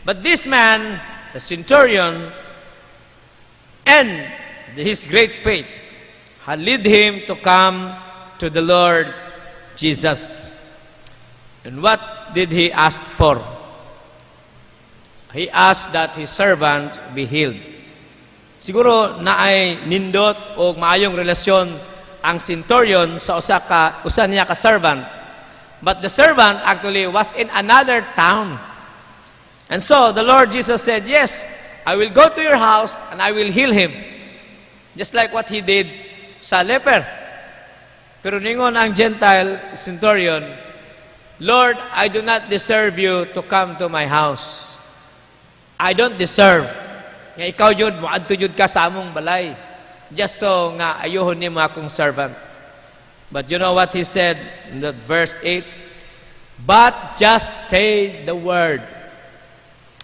But this man, the centurion, and his great faith, had led him to come to the Lord Jesus. And what did he ask for? He asked that his servant be healed. Siguro naay nindot o maayong relasyon ang centurion sa usa niya ka servant. But the servant actually was in another town. And so the Lord Jesus said, yes, I will go to your house and I will heal him. Just like what he did sa leper. Pero ningon ang Gentile centurion, Lord, I do not deserve you to come to my house. I don't deserve. Nga ikaw yun, muadto yun ka sa among balay. Just so nga ayuhon ni mo akong servant. But you know what he said in that verse 8? But just say the word,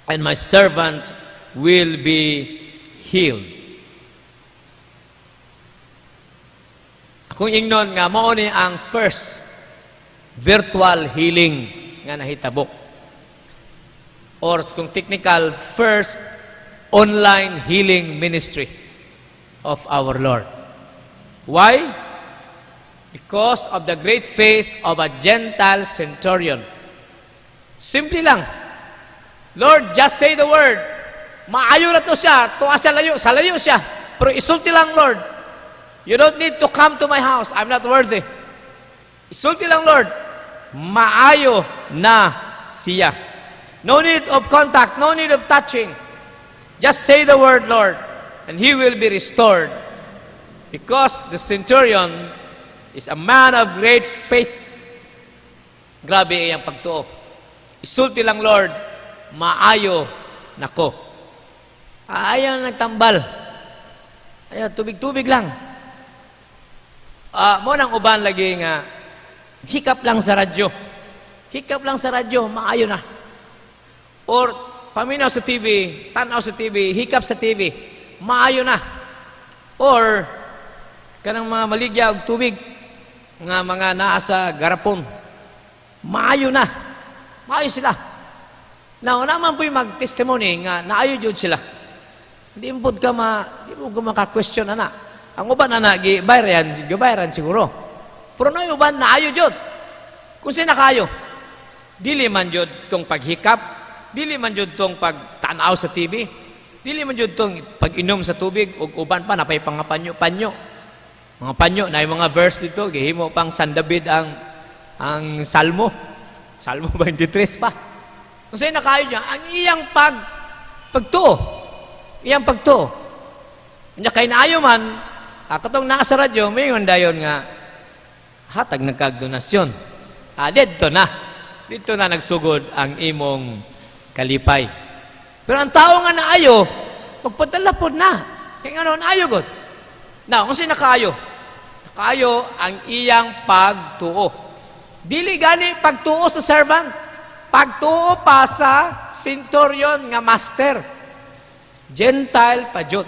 and my servant will be healed. Akong ingnon nga mao ni ang first virtual healing nga nahitabo. Or kung technical, first online healing ministry of our Lord. Why? Because of the great faith of a Gentile centurion. Simple lang. Lord, just say the word. Maayo na to siya. Tuwa siya layo. Sa layo siya. Pero isulti lang, Lord. You don't need to come to my house. I'm not worthy. Isulti lang, Lord. Maayo na siya. No need of contact. No need of touching. Just say the word, Lord, and he will be restored. Because the centurion is a man of great faith. Grabe iyang pagtuo. Isulti lang, Lord, maayo nako. Ayaw nagtambal. Ayaw, tubig-tubig lang. Mo nang uban lagi nga, hikap lang sa radyo. Hikap lang sa radyo, maayo na. Or paminaw sa TV, tanaw sa TV, hikap sa TV, maayo na. Or kanang mga maligya og tubig nga mga naa sa garapon, maayo na. Maayo sila. Now, naman po'y mag-testimony nga naayo jud sila. Hindi mo maka-question na. Ang uban na gibayaran siguro. Pero na uban naayo jud. Kung sino kayo, dili man jud tong paghikap, dili man jud tong pagtanaw sa TV, dili man jud tong pag-inom sa tubig, ug uban pa napay panyo-panyo. Mga panyo na yung mga verse dito, gihimo pang San David ang Salmo 23 pa. Kung sa'yo nakayo niya, ang iyang pagtuo. Iyang pagtuo. Kanya kay naayo man, katong nasa radyo, mayon dayon nga, hatag nagkagdonasyon. Dito na nagsugod ang imong kalipay. Pero ang tao nga naayo, magpadala po na. Kaya nga naayo god. Now, kung sino nakaayo? Nakaayo ang iyang pagtuo. Dili gani pagtuo sa servant. Pagtuo pa sa centurion nga master. Gentile pa jud.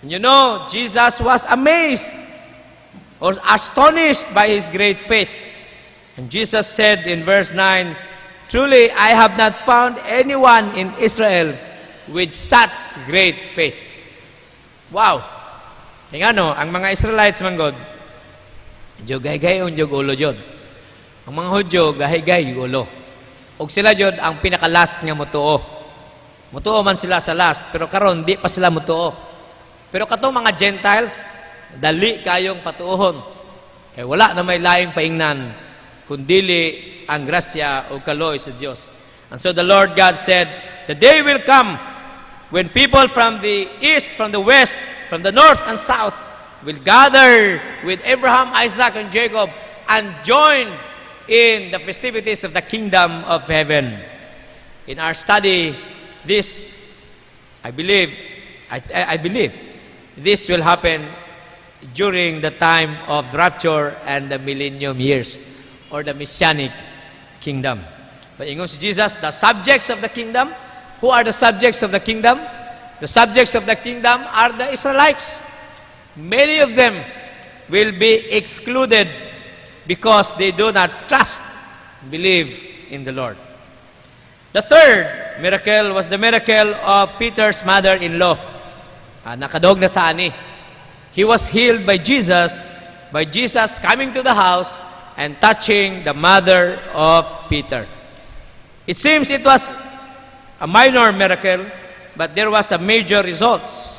You know, Jesus was amazed or astonished by his great faith. And Jesus said in verse 9, "Truly, I have not found anyone in Israel with such great faith." Wow! Kaya ang mga Israelites manggod, gay-gay yung ulo jod. Ang mga Hudyo, gay-gay yung ulo. Og sila jod ang pinaka-last nga mutuo. Mutuo man sila sa last, pero karon di pa sila mutuo. Pero katong mga Gentiles, dali kayong patuohon. Kaya wala na may laing paingnan, kundili ang grasya o kaloy sa Dios. And so the Lord God said, "The day will come when people from the east, from the west, from the north and south will gather with Abraham, Isaac, and Jacob and join in the festivities of the kingdom of heaven." In our study, this, I believe, this will happen during the time of the rapture and the millennium years, or the messianic kingdom. But ingon si Jesus, the subjects of the kingdom. Who are the subjects of the kingdom? The subjects of the kingdom are the Israelites. Many of them will be excluded because they do not trust, believe in the Lord. The third miracle was the miracle of Peter's mother-in-law. Nakadog na tani. He was healed by Jesus coming to the house and touching the mother of Peter. It seems it was a minor miracle, but there was a major results.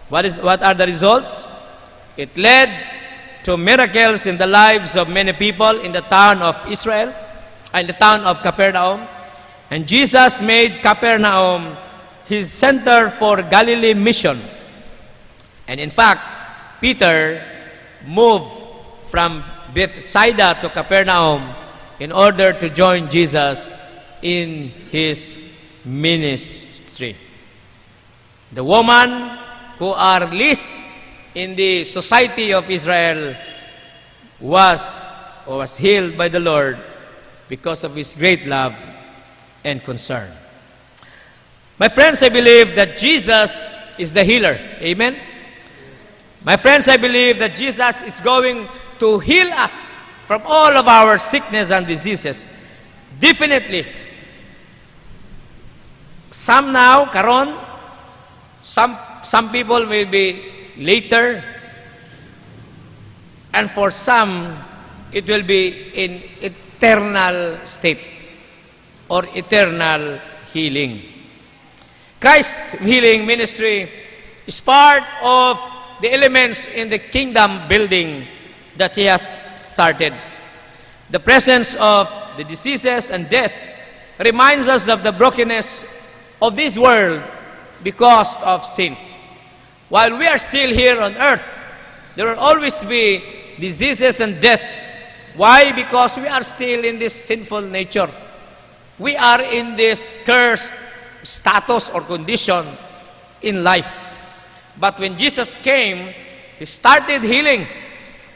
What are the results? It led to miracles in the lives of many people in the town of Israel, in the town of Capernaum. And Jesus made Capernaum his center for Galilee mission. And in fact, Peter moved from Bethsaida to Capernaum in order to join Jesus in his ministry. The woman who are least in the society of Israel was healed by the Lord because of his great love and concern. My friends, I believe that Jesus is the healer. Amen? My friends, I believe that Jesus is going to heal us from all of our sickness and diseases. Definitely. Some now, karon, some people will be later, and for some, it will be in eternal state or eternal healing. Christ's healing ministry is part of the elements in the kingdom building that he has started. The presence of the diseases and death reminds us of the brokenness of this world because of sin. While we are still here on earth, there will always be diseases and death. Why? Because we are still in this sinful nature. We are in this cursed status or condition in life. But when Jesus came, he started healing,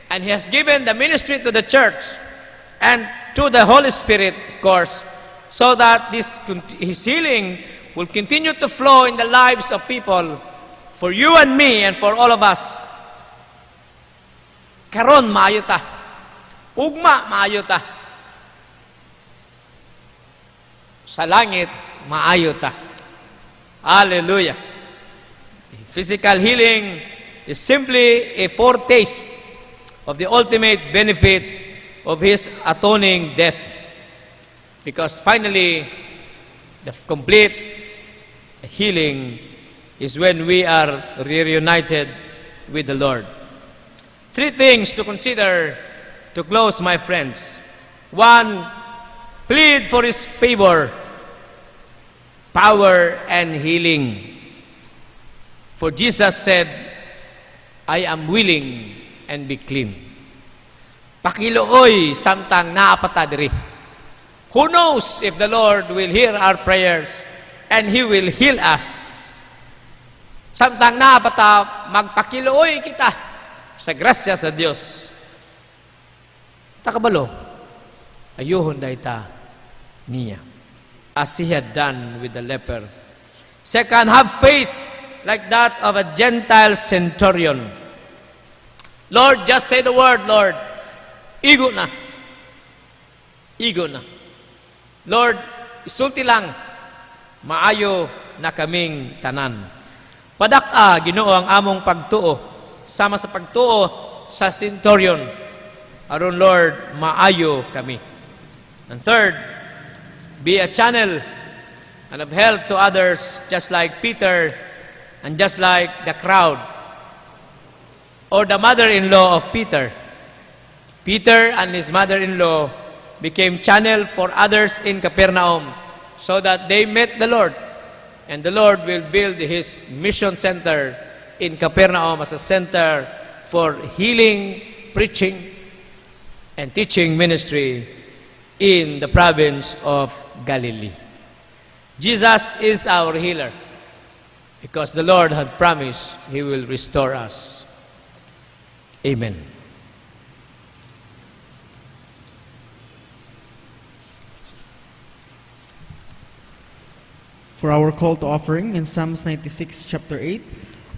and he has given the ministry to the church and to the Holy Spirit, of course, so that his healing will continue to flow in the lives of people, for you and me and for all of us. Karon maayo ta. Ugma maayo ta. Sa langit maayo ta. Hallelujah. Physical healing is simply a foretaste of the ultimate benefit of his atoning death. Because finally, the complete healing is when we are reunited with the Lord. 3 things to consider to close, my friends. 1, plead for His favor, power, and healing. For Jesus said, I am willing and be clean. Pakilooy samtang naapata diri. Who knows if the Lord will hear our prayers and He will heal us. Samtang naapata, magpakilooy kita sa grasya sa Dios. Takabalo, ayuhon da ita niya, as He had done with the leper. 2, have faith like that of a Gentile centurion. Lord, just say the word, Lord. Igo na. Igo na. Lord, isulti lang, maayo na kaming tanan. Padak-a, Ginoo, ang among pagtuo, sama sa pagtuo sa centurion. Aron, Lord, maayo kami. And 3, be a channel and of help to others, just like Peter and just like the crowd or the mother-in-law of Peter. Peter and his mother-in-law became channel for others in Capernaum so that they met the Lord. And the Lord will build His mission center in Capernaum as a center for healing, preaching, and teaching ministry in the province of Galilee. Jesus is our healer because the Lord had promised He will restore us. Amen. For our call to offering in Psalms 96, chapter 8,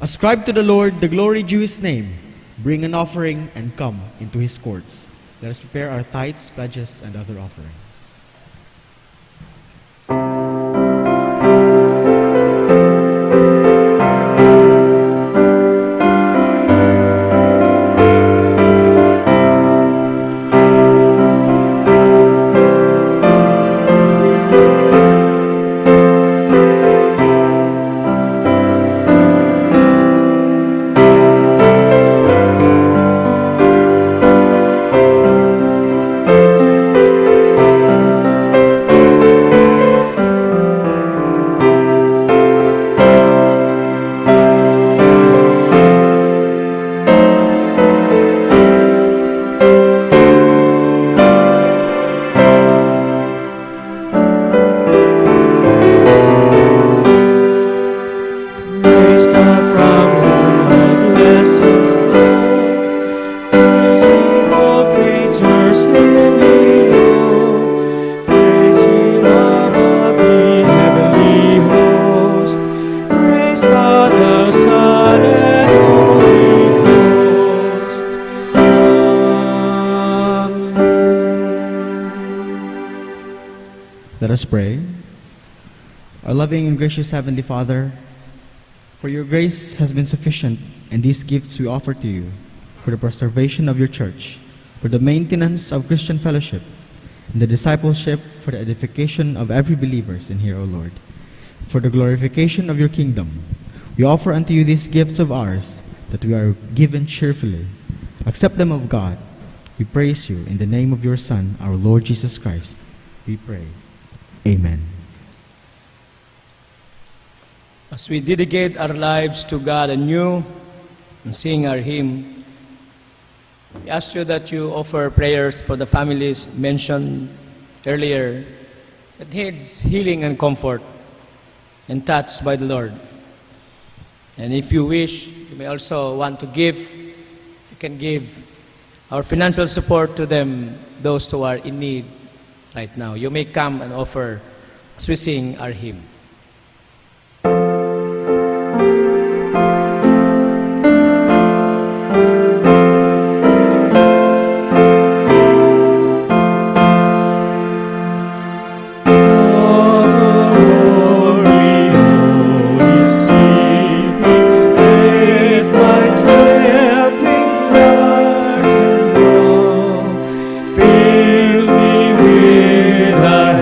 ascribe to the Lord the glory due His name, bring an offering, and come into His courts. Let us prepare our tithes, pledges, and other offerings. Praise God from whom all blessings flow. Praise Him, all creatures live below. Praise Him above the heavenly host. Praise Father, Son, and Holy Ghost. Amen. Let us pray. Our loving and gracious Heavenly Father, for your grace has been sufficient, and these gifts we offer to you for the preservation of your church, for the maintenance of Christian fellowship, and the discipleship for the edification of every believers in here, O Lord. For the glorification of your kingdom, we offer unto you these gifts of ours, that we are given cheerfully. Accept them of God. We praise you in the name of your Son, our Lord Jesus Christ. We pray. Amen. As we dedicate our lives to God anew and sing our hymn, we ask you that you offer prayers for the families mentioned earlier that needs healing and comfort and touched by the Lord. And if you wish, you may also want to give. You can give our financial support to them, those who are in need right now. You may come and offer as we sing our hymn. Fill me with thy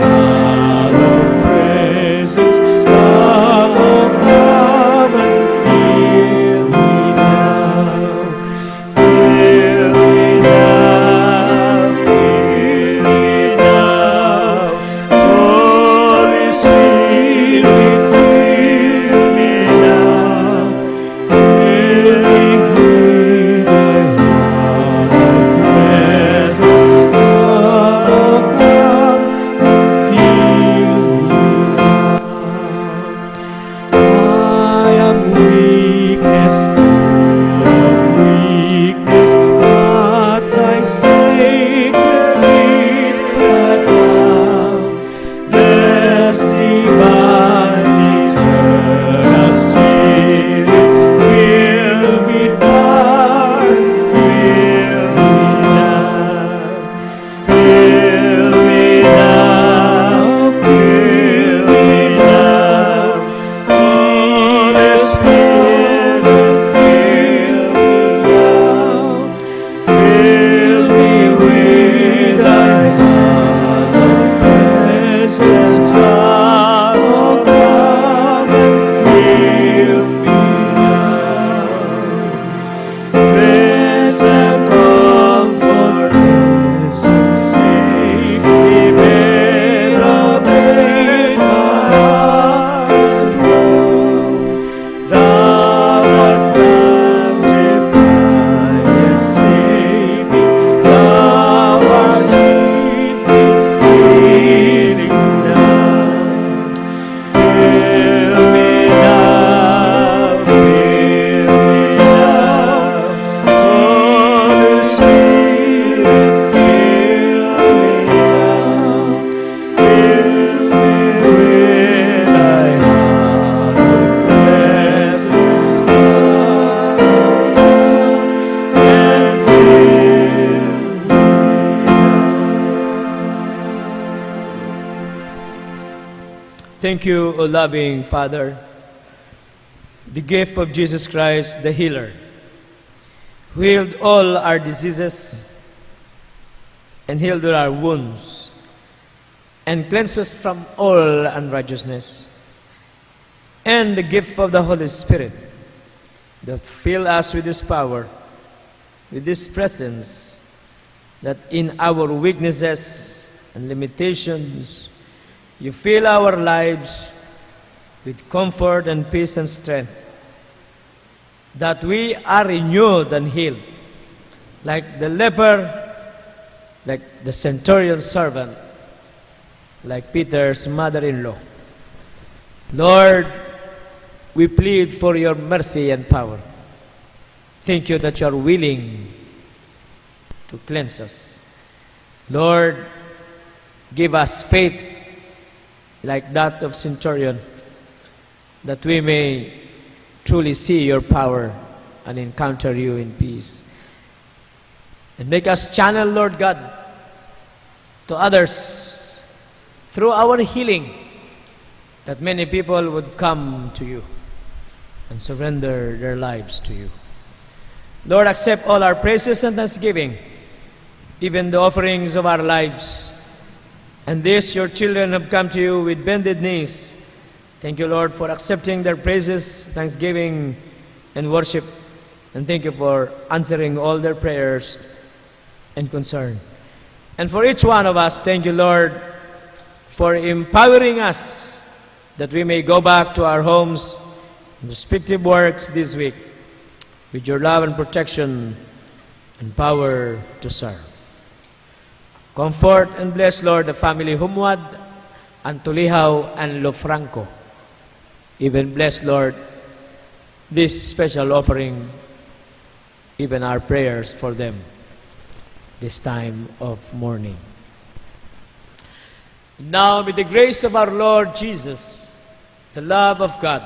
thank you, O loving Father, the gift of Jesus Christ, the healer, who healed all our diseases and healed all our wounds and cleansed us from all unrighteousness, and the gift of the Holy Spirit that fill us with His power, with His presence, that in our weaknesses and limitations, you fill our lives with comfort and peace and strength, that we are renewed and healed, like the leper, like the centurion servant, like Peter's mother-in-law. Lord, we plead for your mercy and power. Thank you that you are willing to cleanse us. Lord, give us faith like that of centurion, that we may truly see your power and encounter you in peace. And make us channel, Lord God, to others through our healing, that many people would come to you and surrender their lives to you. Lord, accept all our praises and thanksgiving, even the offerings of our lives. And this, your children have come to you with bended knees. Thank you, Lord, for accepting their praises, thanksgiving, and worship. And thank you for answering all their prayers and concern. And for each one of us, thank you, Lord, for empowering us that we may go back to our homes and respective works this week with your love and protection and power to serve. Comfort and bless, Lord, the family Humwad, Antulihaw, and Lofranco. Even bless, Lord, this special offering, even our prayers for them this time of mourning. Now, with the grace of our Lord Jesus, the love of God,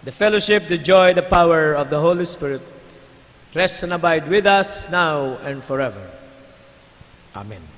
the fellowship, the joy, the power of the Holy Spirit, rest and abide with us now and forever. Amen.